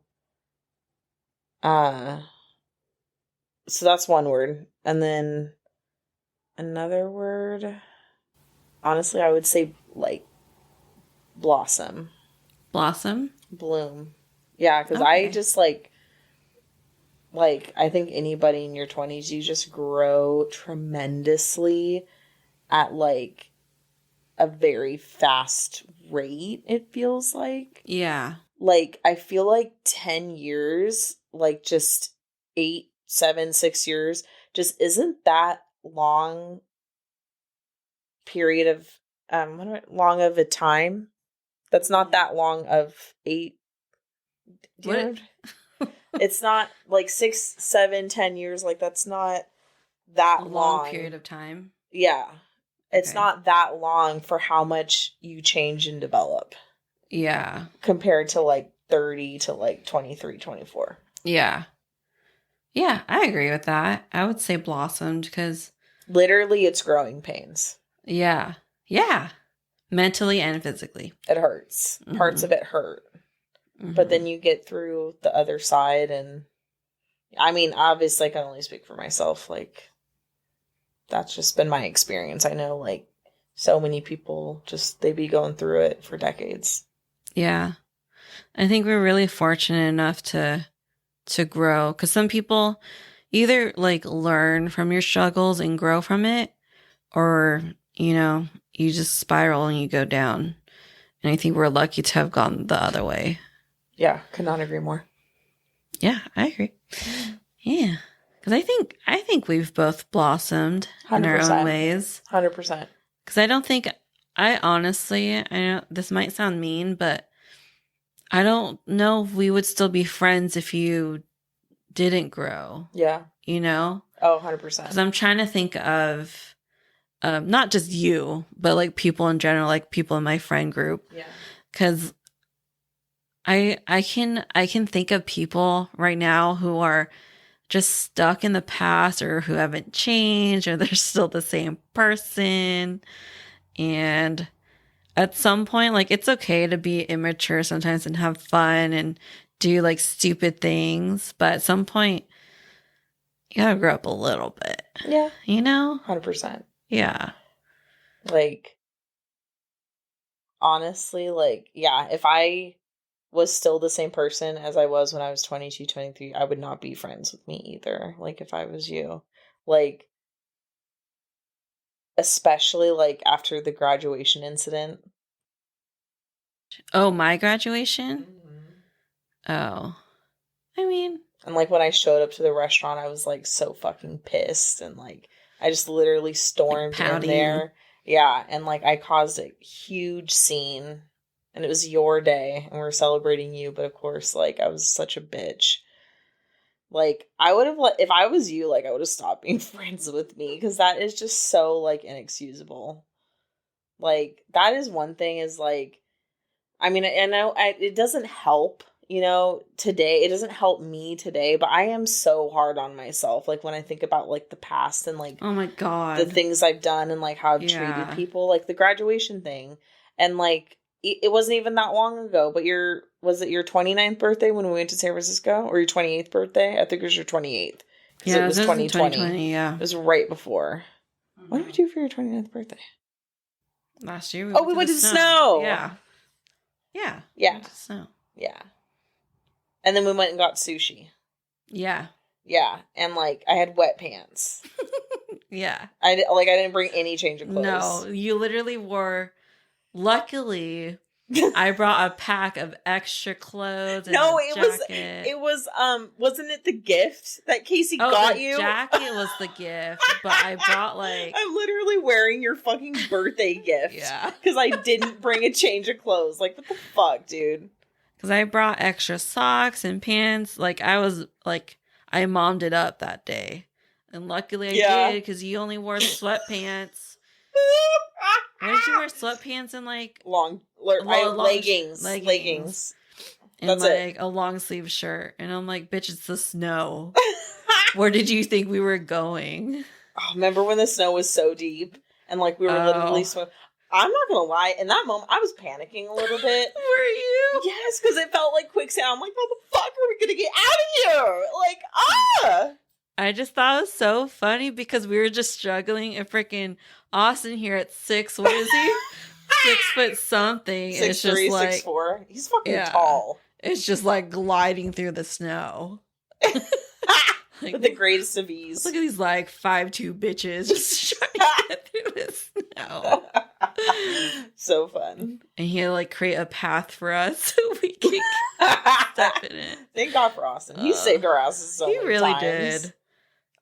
so that's one word. And then another word, honestly, I would say like blossom, Blossom. bloom. Yeah, because I Okay. just like I think anybody in your 20s, you just grow tremendously at like a very fast rate, it feels like. Yeah. Like, I feel like 10 years, like just 8, 7, 6 years, just isn't that long period of, long of a time. That's not that long of 8. Do you know? What? It's not like 6, 7, 10 years. Like, that's not that A long long. period of time. Yeah. It's Okay. not that long for how much you change and develop Yeah. compared to like 30 to like 23, 24. Yeah. Yeah, I agree with that. I would say blossomed because, Literally, it's growing pains. yeah. Yeah. Mentally and physically. It hurts. Parts Mm-hmm. of it hurt. But Mm-hmm. then you get through the other side. And I mean, obviously, I can only speak for myself. Like, that's just been my experience. I know, like, so many people just, they be going through it for decades. Yeah. I think we're really fortunate enough to grow because some people either like learn from your struggles and grow from it, or you just spiral and you go down. And I think we're lucky to have gone the other way. Yeah, could not agree more. Yeah, I agree. Yeah, because I think we've both blossomed in our own 100%. ways. 100%. Because I don't think I honestly, I know this might sound mean, but I don't know if we would still be friends if you didn't grow. Yeah. You know, Oh, because 100%. I'm trying to think of not just you, but like people in general, like people in my friend group. Yeah. Because I can think of people right now who are just stuck in the past or who haven't changed or they're still the same person. And at some point, like it's okay to be immature sometimes and have fun and do like stupid things, but at some point you gotta grow up a little bit. Yeah. You know? 100%. Yeah. Like, honestly, like, yeah, if I was still the same person as I was when I was 22, 23, I would not be friends with me either. Like, if I was you. Like, especially, like, after the graduation incident. Oh, my graduation? Mm-hmm. Oh. I mean, and like when I showed up to the restaurant, I was like so fucking pissed, and like I just literally like stormed in pouting. there. Yeah, and like I caused a huge scene, and it was your day, and we were celebrating you, but of course, like I was such a bitch. Like I would have, like, if I was you, like I would have stopped being friends with me because that is just so like inexcusable. Like that is one thing is like I mean, I know it doesn't help, today. It doesn't help me today, but I am so hard on myself. Like when I think about like the past and like Oh my the God. things I've done and like how I've treated Yeah. people, like the graduation thing. And like it wasn't even that long ago, but was it your 29th birthday when we went to San Francisco or your 28th birthday? I think it was your 28th because it Yeah, was this is in 2020. 2020, yeah. It was right before. What did we do for your 29th birthday? Last year we Oh, went we to the went to the snow. snow. Yeah. Yeah. We Yeah. went to the snow. Yeah. And then we went and got sushi. Yeah. Yeah, and like I had wet pants. Yeah. I didn't bring any change of clothes. No, you literally wore. Luckily, I brought a pack of extra clothes and No, a it jacket. was wasn't it the gift that Casey Oh, got the you? jacket was the gift, but I brought like I'm literally wearing your fucking birthday gift. Yeah. Because I didn't bring a change of clothes. Like what the fuck, dude? Because I brought extra socks and pants. Like I was like I mommed it up that day, and luckily I did because you only wore sweatpants. Why did you wear sweatpants and like leggings? And That's like a long sleeve shirt, and I'm like, bitch, it's the snow. Where did you think we were going? Oh, remember when the snow was so deep and like we were literally swimming? I'm not gonna lie, in that moment I was panicking a little bit. Were you? Yes, because it felt like quicksand. I'm like, how the fuck are we gonna get out of here? Like, I just thought it was so funny because we were just struggling, and freaking Austin here at 6, what is he? 6 foot something. 6'3", it's just like 6'4". He's fucking tall. It's just like gliding through the snow. Like, with the greatest of ease. Look at these like 5'2" bitches just trying to get through the snow. So fun. And he had to like create a path for us so we can step in it. Thank God for Austin. He saved our asses so many times. He really did.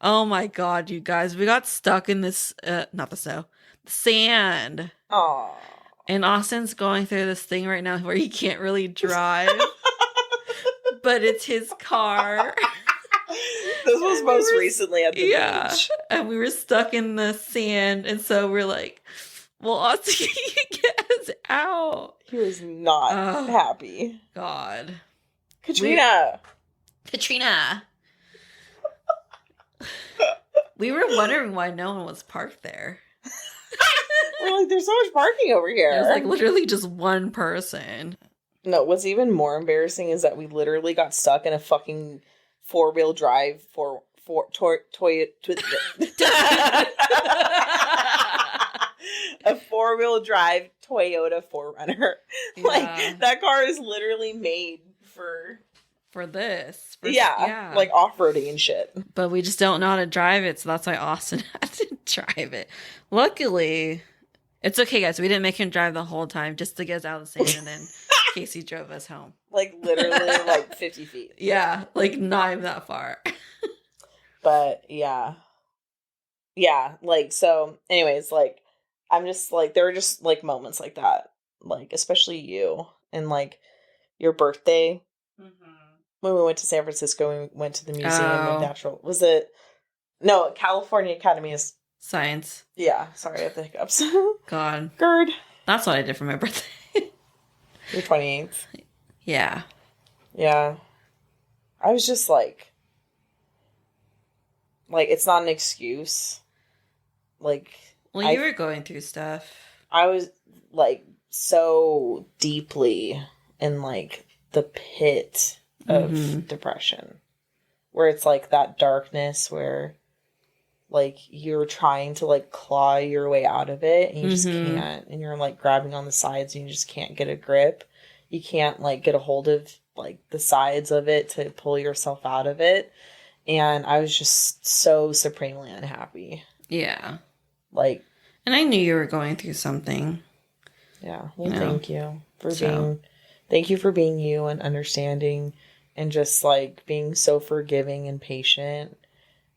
Oh my God, you guys. We got stuck in this, not the snow, the sand. Aww. And Austin's going through this thing right now where he can't really drive. But it's his car. This was most recently at the beach. And we were stuck in the sand. And so we're like, well, Austin, can get us out. He was not happy. God. Katrina. We were wondering why no one was parked there. We're like, there's so much parking over here. It was like literally just one person. No, what's even more embarrassing is that we literally got stuck in a fucking four-wheel drive a four-wheel drive Toyota 4Runner. Yeah. Like that car is literally made for this. Like off-roading and shit. But we just don't know how to drive it, so that's why Austin had to drive it. Luckily, it's okay, guys. We didn't make him drive the whole time just to get us out of the sand, and then Casey drove us home. Like literally like 50 feet. Yeah, like not even that far. But yeah. Yeah, like so anyways, like I'm just like there were just like moments like that. Like especially you and like your birthday. Mm-hmm. When we went to San Francisco, we went to the Museum of Natural. Was it? No, California Academy of Science. Yeah, sorry, I have the hiccups. God. GERD. That's what I did for my birthday. Your 28th. Yeah. Yeah. I was just like, it's not an excuse. Like, well, you were going through stuff. I was like so deeply in like the pit of depression, where it's like that darkness where like you're trying to like claw your way out of it and you just can't, and you're like grabbing on the sides and you just can't get a grip. You can't like get a hold of like the sides of it to pull yourself out of it. And I was just so supremely unhappy. Yeah. Like, and I knew you were going through something. Yeah. Well, thank you. Thank you for being you and understanding and just like being so forgiving and patient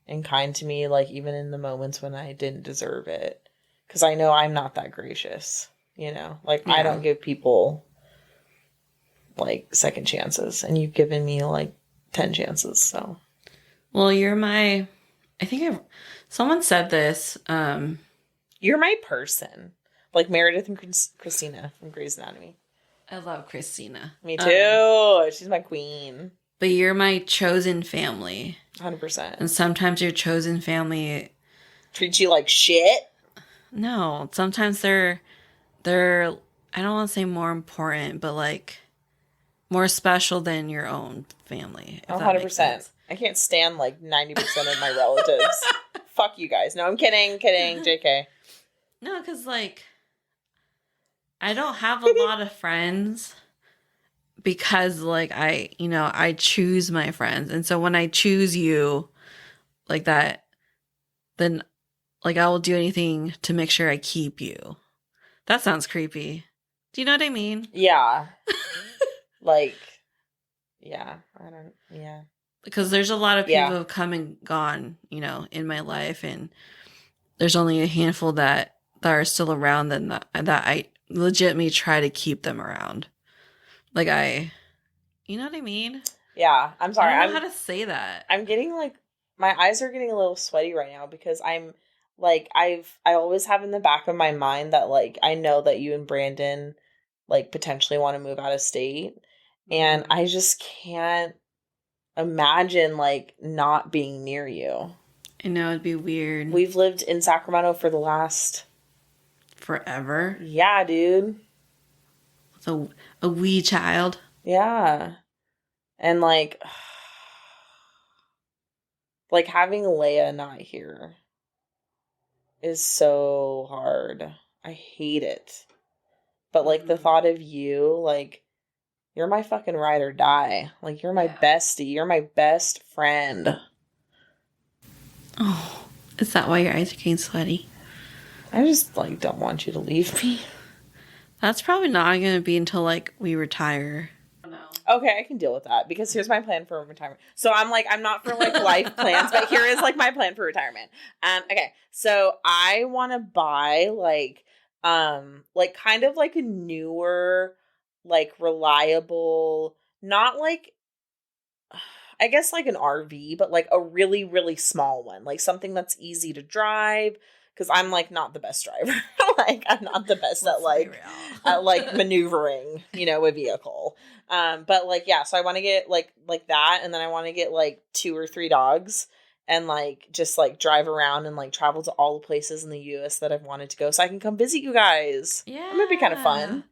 and kind to me, like even in the moments when I didn't deserve it. Because I know I'm not that gracious, like I don't give people like second chances, and you've given me like 10 chances. So, well, someone said this. You're my person, like Meredith and Christina from Grey's Anatomy. I love Christina. Me too. She's my queen. But you're my chosen family. 100%. And sometimes your chosen family treats you like shit. No, sometimes they're I don't want to say more important, but like more special than your own family. 100%. I can't stand like 90% of my relatives. Fuck you guys. No, I'm kidding. JK. No, because like I don't have a lot of friends because like I choose my friends. And so when I choose you like that, then like I will do anything to make sure I keep you. That sounds creepy. Do you know what I mean? Yeah. Like, yeah. Because there's a lot of people who have come and gone, in my life, and there's only a handful that are still around that I legitimately try to keep them around. Like you know what I mean? Yeah, I'm sorry. I don't know how to say that. I'm getting like, my eyes are getting a little sweaty right now because I'm like, I always have in the back of my mind that like, I know that you and Brandon like potentially want to move out of state. And I just can't imagine like not being near you. I know, it'd be weird. We've lived in Sacramento for the last forever. Yeah, dude. So a wee child. Yeah. And like having Leia not here is so hard. I hate it. But like the thought of you, like, you're my fucking ride or die. Like, you're my bestie. You're my best friend. Oh, is that why your eyes are getting sweaty? I just like don't want you to leave me. That's probably not going to be until like we retire. Okay, I can deal with that because here's my plan for retirement. So I'm not for like life plans, but here is like my plan for retirement. Okay, so I want to buy like kind of like a newer, like reliable, not like, I guess like an RV, but like a really, really small one, like something that's easy to drive. Because I'm like not the best driver. Like I'm not the best at like maneuvering, a vehicle. But like yeah, so I want to get like that, and then I want to get like 2 or 3 dogs, and like just like drive around and like travel to all the places in the U.S. that I've wanted to go, so I can come visit you guys. Yeah, it might be kind of fun.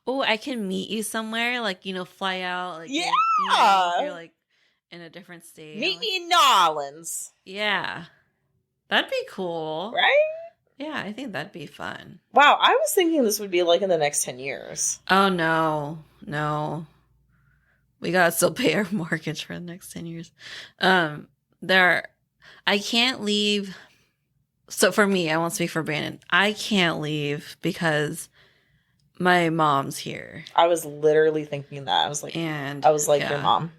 Oh, I can meet you somewhere, like fly out. Like yeah, if you're like in a different state. Meet me in New Orleans. Yeah. That'd be cool. Right? Yeah, I think that'd be fun. Wow, I was thinking this would be like in the next 10 years. Oh, no. We gotta still pay our mortgage for the next 10 years. I can't leave. So for me, I won't speak for Brandon. I can't leave because my mom's here. I was literally thinking that. I was like, your mom.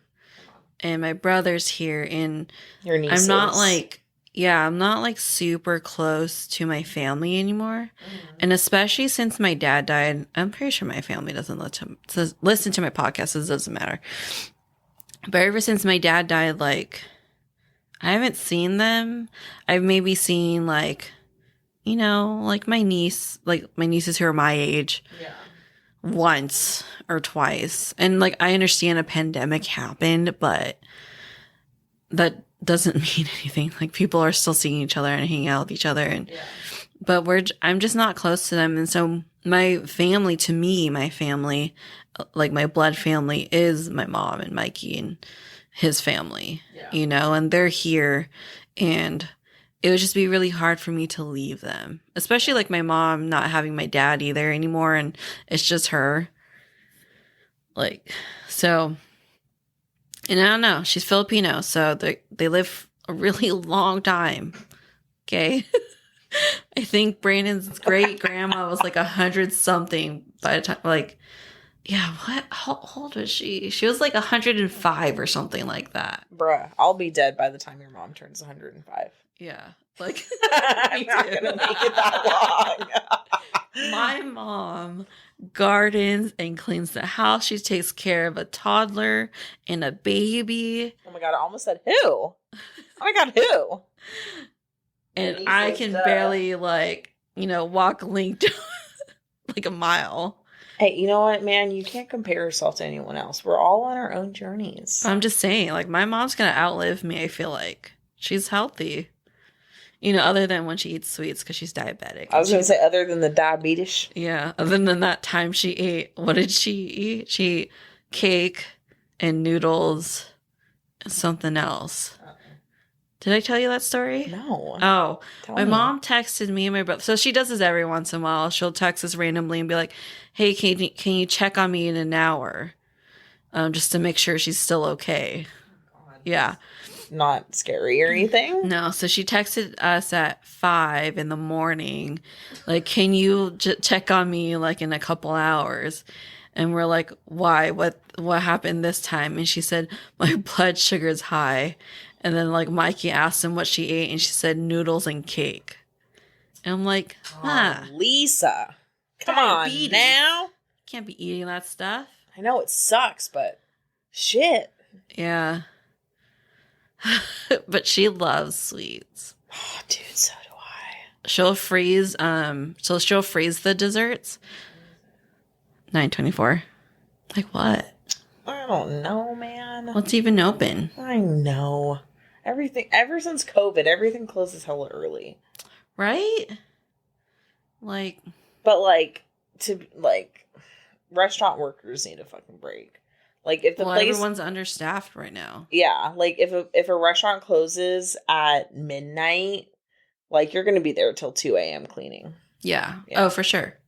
And my brother's here, and your nieces. I'm not like super close to my family anymore. Mm-hmm. And especially since my dad died, I'm pretty sure my family doesn't listen to my podcast, so it doesn't matter. But ever since my dad died, like, I haven't seen them. I've maybe seen like my nieces who are my age. Yeah. Once or twice. And like I understand a pandemic happened, but that doesn't mean anything. Like people are still seeing each other and hanging out with each other, and but I'm just not close to them. And so my family, like my blood family, is my mom and Mikey and his family. And they're here, and it would just be really hard for me to leave them, especially like my mom not having my dad either anymore, and it's just her. Like, so, and I don't know, she's Filipino, so they live a really long time. Okay. I think Brandon's great grandma was like 100 something by the time, like, Yeah, what? How old was she? She was like 105 or something like that. Bruh, I'll be dead by the time your mom turns 105. Yeah. Like, I'm me not too. going to make it that long. My mom gardens and cleans the house. She takes care of a toddler and a baby. Oh my God, I almost said who? Oh my God, who? And And he I says, can duh. barely, like, walk linked like a mile. Hey, you know what, man? You can't compare yourself to anyone else. We're all on our own journeys. I'm just saying, like, my mom's going to outlive me, I feel like. She's healthy. Other than when she eats sweets because she's diabetic. I was going to say, other than the diabetes. Yeah. Other than that time she ate, what did she eat? She ate cake and noodles and something else. Did I tell you that story? No. Oh, Tell my me. mom texted me and my brother. So she does this every once in a while. She'll text us randomly and be like, hey, can you check on me in an hour? Just to make sure she's still okay. God. Yeah. Not scary or anything? No, so she texted us at 5 in the morning, like, can you check on me, like, in a couple hours? And we're like, why? What happened this time? And she said, my blood sugar's high. And then, like, Mikey asked him what she ate, and she said noodles and cake. And I'm like, huh. Oh, Lisa. Come on now. Can't be eating that stuff. I know it sucks, but shit. Yeah. But she loves sweets. Oh, dude, so do I. She'll freeze the desserts. 9:24. Like what? I don't know, man. What's even open? I know. Everything, ever since COVID, everything closes hella early. Right? Like, but restaurant workers need a fucking break. Like if the place, everyone's understaffed right now. Yeah, like if a restaurant closes at midnight, like you're gonna be there till 2 a.m. cleaning. Yeah. Oh, for sure.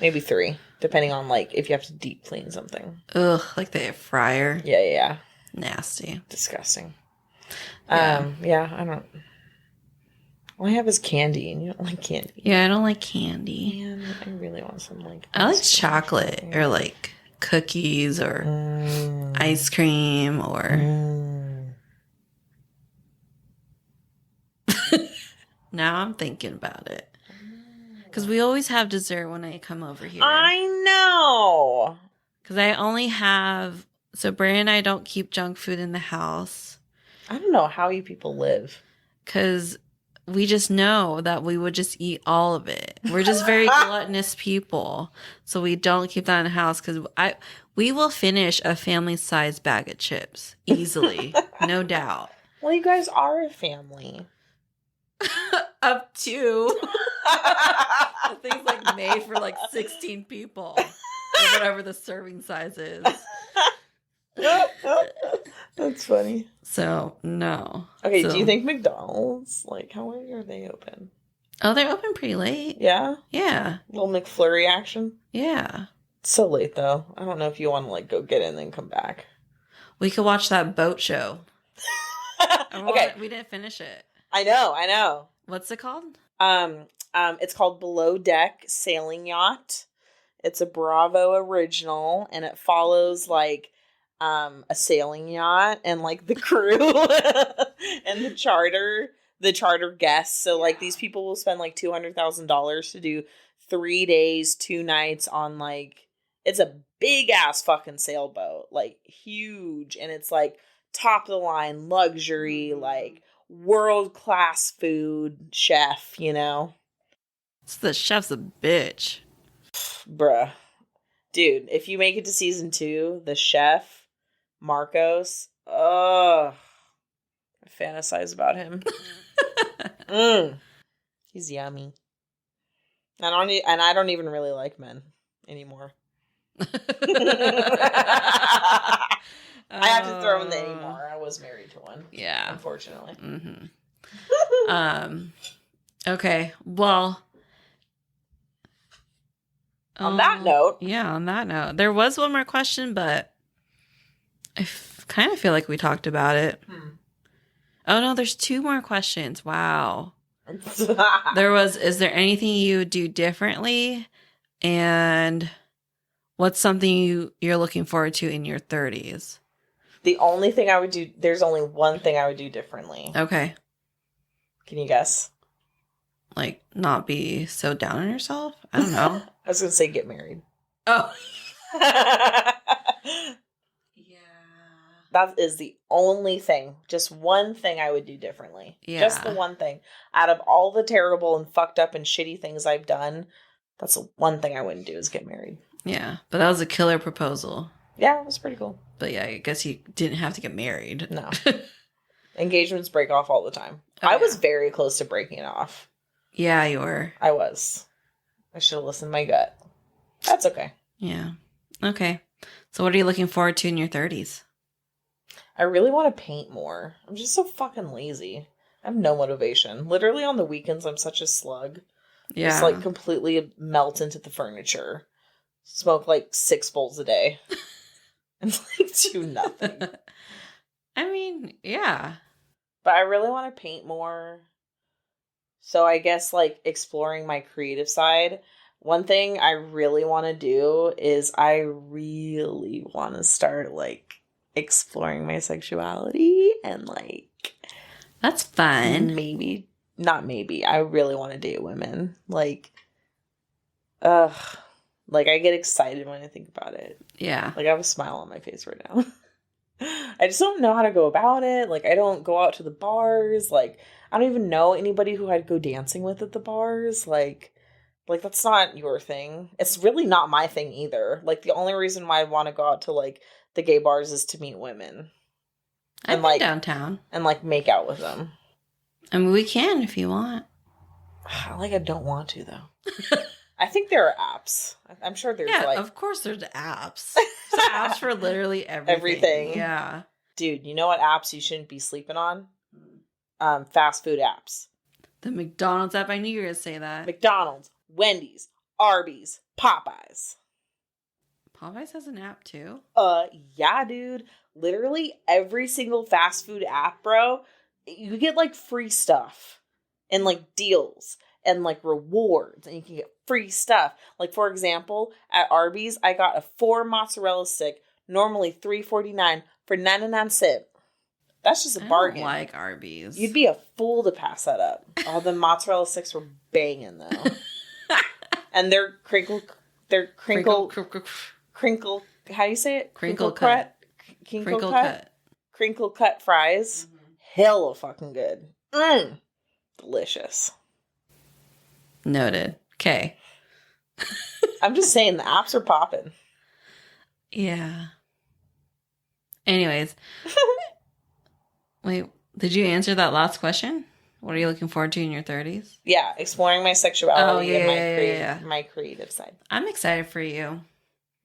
Maybe 3, depending on like if you have to deep clean something. Ugh, like the fryer. Yeah. Nasty. Disgusting. Yeah. I don't. All I have is candy, and you don't like candy. Yeah, I don't like candy. Man, I really want some like. I like chocolate or like cookies or ice cream or. Now I'm thinking about it. Because we always have dessert when I come over here. I know. Because I only have. So Bray and I don't keep junk food in the house. I don't know how you people live. Because we just know that we would just eat all of it. We're just very gluttonous people. So we don't keep that in the house because we will finish a family-sized bag of chips easily. No doubt. Well, you guys are a family. Up to. The thing's like made for like 16 people. Or whatever the serving size is. That's funny. So, no. Okay, do you think McDonald's, like, how late are they open? Oh, they're open pretty late. Yeah? Yeah. Little McFlurry action? Yeah. It's so late, though. I don't know if you want to, like, go get it and then come back. We could watch that boat show. Okay. We didn't finish it. I know. What's it called? It's called Below Deck Sailing Yacht. It's a Bravo original, and it follows, like, a sailing yacht and like the crew and the charter guests. So like these people will spend like $200,000 to do 3 days, 2 nights on like, it's a big ass fucking sailboat, like huge. And it's like top of the line luxury, like world-class food chef, you know? The chef's a bitch. Bruh. Dude, if you make it to season 2, the chef Marcos, I fantasize about him. He's yummy. I don't even really like men anymore. I have to throw in the anymore. I was married to one. Yeah. Unfortunately. Mm-hmm. Okay. Well. On that note. Yeah, on that note. There was one more question, but I kind of feel like we talked about it. Oh, no, there's 2 more questions. Wow. Is there anything you would do differently? And What's something you're looking forward to in your 30s? The only thing I would do, there's only one thing I would do differently. Okay. Can you guess? Like, not be so down on yourself? I don't know. I was going to say get married. Oh. Yeah. That is the only thing. Just one thing I would do differently. Yeah. Just the one thing. Out of all the terrible and fucked up and shitty things I've done, that's the one thing I wouldn't do is get married. Yeah. But that was a killer proposal. Yeah, it was pretty cool. But yeah, I guess you didn't have to get married. No. Engagements break off all the time. Oh, I was very close to breaking it off. Yeah, you were. I was. I should have listened to my gut. That's okay. Yeah. Okay. So what are you looking forward to in your 30s? I really want to paint more. I'm just so fucking lazy. I have no motivation. Literally on the weekends, I'm such a slug. Yeah. Just like completely melt into the furniture. Smoke like 6 bowls a day. And like do nothing. I mean, yeah. But I really want to paint more. So I guess like exploring my creative side. One thing I really want to do is I really want to start like exploring my sexuality and like That's fun. maybe not maybe I really want to date women like like I get excited when I think about it. Yeah. Like I have a smile on my face right now. I just don't know how to go about it. Like I don't go out to the bars. Like I don't even know anybody who I'd go dancing with at the bars. Like that's not your thing. It's really not my thing either. Like the only reason why I want to go out to like the gay bars is to meet women. I've been like downtown. And like make out with them. I mean, we can if you want. Like I don't want to though. I think there are apps. I'm sure there's yeah, like of course there's apps. There's apps for literally everything. Everything. Yeah. Dude, you know what apps you shouldn't be sleeping on? Fast food apps. The McDonald's app. I knew you were going to say that. McDonald's, Wendy's, Arby's, Popeyes. Popeyes has an app too? Yeah, dude. Literally every single fast food app, bro, you get like free stuff and like deals and like rewards and you can get free stuff. Like for example, at Arby's, I got a 4 mozzarella stick, normally $3.49 for 99¢. That's just a bargain. I don't like Arby's. You'd be a fool to pass that up. Oh, the mozzarella sticks were banging though. And they're crinkle, how do you say it? Crinkle cut. Crinkle cut fries. Mm-hmm. Hella fucking good. Delicious. Noted. Okay. I'm just saying the apps are popping. Yeah. Anyways. Wait, did you answer that last question? What are you looking forward to in your 30s? Yeah, exploring my sexuality and my creative side. I'm excited for you.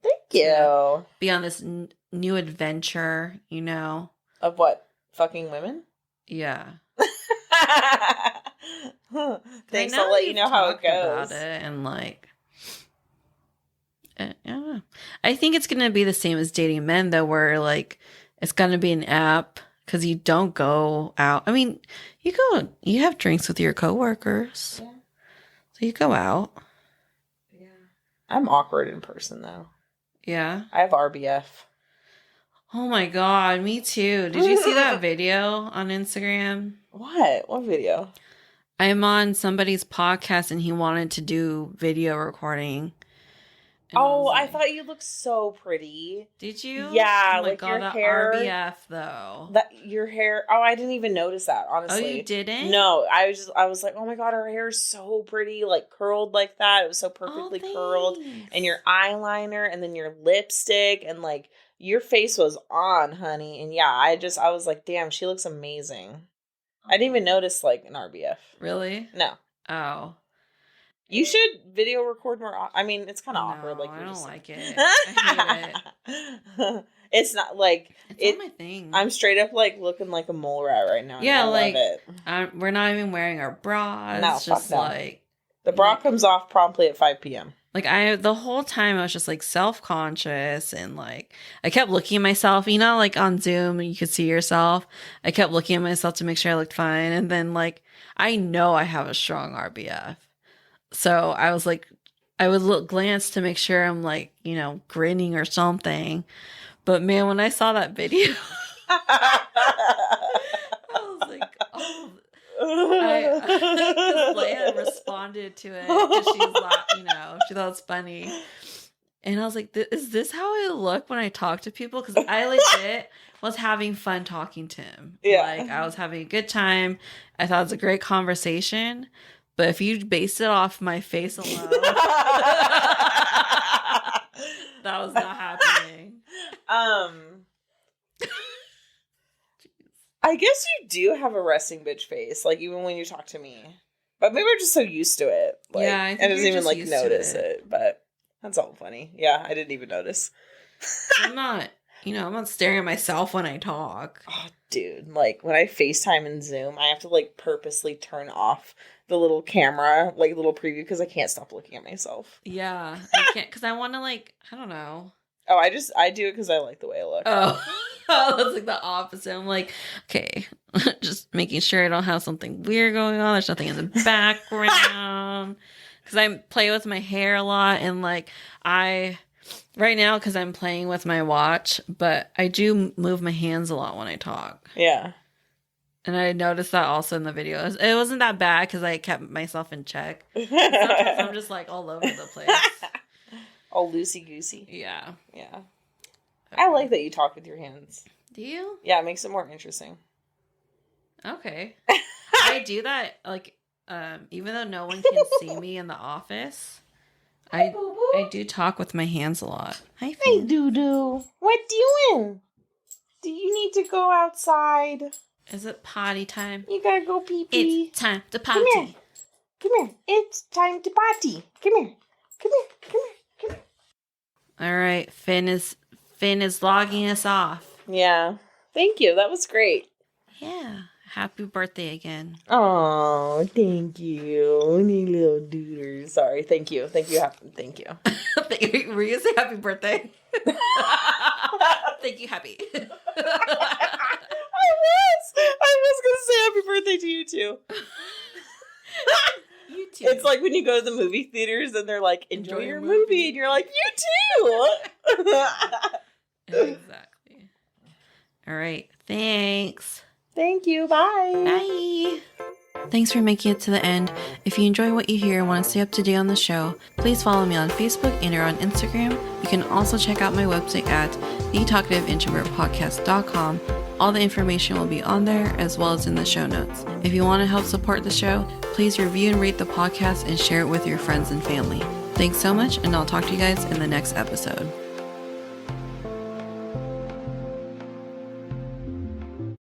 Thank you. Be on this new adventure, you know. Of what? Fucking women? Yeah. Thanks, I'll let you know how it goes. About it and like, I don't know. I think it's going to be the same as dating men, though, where like it's going to be an app. Because you don't go out. I mean, you have drinks with your coworkers. Yeah. So you go out. Yeah. I'm awkward in person, though. Yeah. I have RBF. Oh my God, me too. Did you see that video on Instagram? What? What video? I'm on somebody's podcast and he wanted to do video recording. Oh, I thought you looked so pretty. Did you? Yeah, oh my like God, your that hair. RBF though. Your hair. Oh, I didn't even notice that, honestly. Oh, you didn't? No, I was like, oh my God, her hair is so pretty, like curled like that. It was so perfectly curled. And your eyeliner and then your lipstick and like your face was on, honey. And yeah, I was like, damn, she looks amazing. I didn't even notice like an RBF. Really? No. Oh. You should video record more. I mean, it's kind of awkward. Like I don't like it. I hate it. It's not like it's not my thing. I'm straight up like looking like a mole rat right now. Yeah, I like love it. We're not even wearing our bras. No, it's just like the bra comes off promptly at 5 p.m. Like the whole time I was just like self-conscious and like I kept looking at myself, you know, like on Zoom you could see yourself. I kept looking at myself to make sure I looked fine, and then like I know I have a strong RBF. So I was like I would glance to make sure I'm like, grinning or something. But man, when I saw that video, I was like, oh, because Leia responded to it because she thought it's funny. And I was like, is this how I look when I talk to people? Because I legit was having fun talking to him. Yeah. Like, I was having a good time. I thought it was a great conversation. But if you based it off my face alone, that was not happening. I guess you do have a resting bitch face, like even when you talk to me. But maybe we're just so used to it. Like, yeah, I think I didn't even just like used notice to it. But that's all funny. Yeah, I didn't even notice. I'm not staring at myself when I talk. Oh, dude, like when I FaceTime and Zoom, I have to like purposely turn off the little camera, like little preview, because I can't stop looking at myself. Yeah, I can't because I want to I don't know. Oh, I do it because I like the way I look. Oh, that's like the opposite. I'm like, okay, just making sure I don't have something weird going on. There's nothing in the background. Because I play with my hair a lot. And right now, because I'm playing with my watch, but I do move my hands a lot when I talk. Yeah. And I noticed that also in the videos. It wasn't that bad because I kept myself in check. Sometimes I'm just like all over the place. All loosey-goosey. Yeah. Yeah. Okay. I like that you talk with your hands. Do you? Yeah, it makes it more interesting. Okay. I do that, even though no one can see me in the office, I do talk with my hands a lot. Hi, Finn. Hey, Doo-Doo. What doing? Do you need to go outside? Is it potty time? You gotta go pee-pee. It's time to potty. Come here. Come here. It's time to potty. Come here. Come here. Come here. Come here. All right, Finn is logging us off. Yeah. Thank you. That was great. Yeah. Happy birthday again. Oh, thank you. Only little dooders. Sorry. Thank you. Thank you. Thank you. Were you going to say happy birthday? Thank you, happy. I was going to say happy birthday to you too. You too. It's like when you go to the movie theaters and they're like, enjoy your movie. And you're like, you too. Exactly. All right. Thanks. Thank you. Bye. Bye. Thanks for making it to the end. If you enjoy what you hear and want to stay up to date on the show, please follow me on Facebook and or on Instagram. You can also check out my website at thetalkativeintrovertpodcast.com. All the information will be on there as well as in the show notes. If you want to help support the show, please review and rate the podcast and share it with your friends and family. Thanks so much, and I'll talk to you guys in the next episode.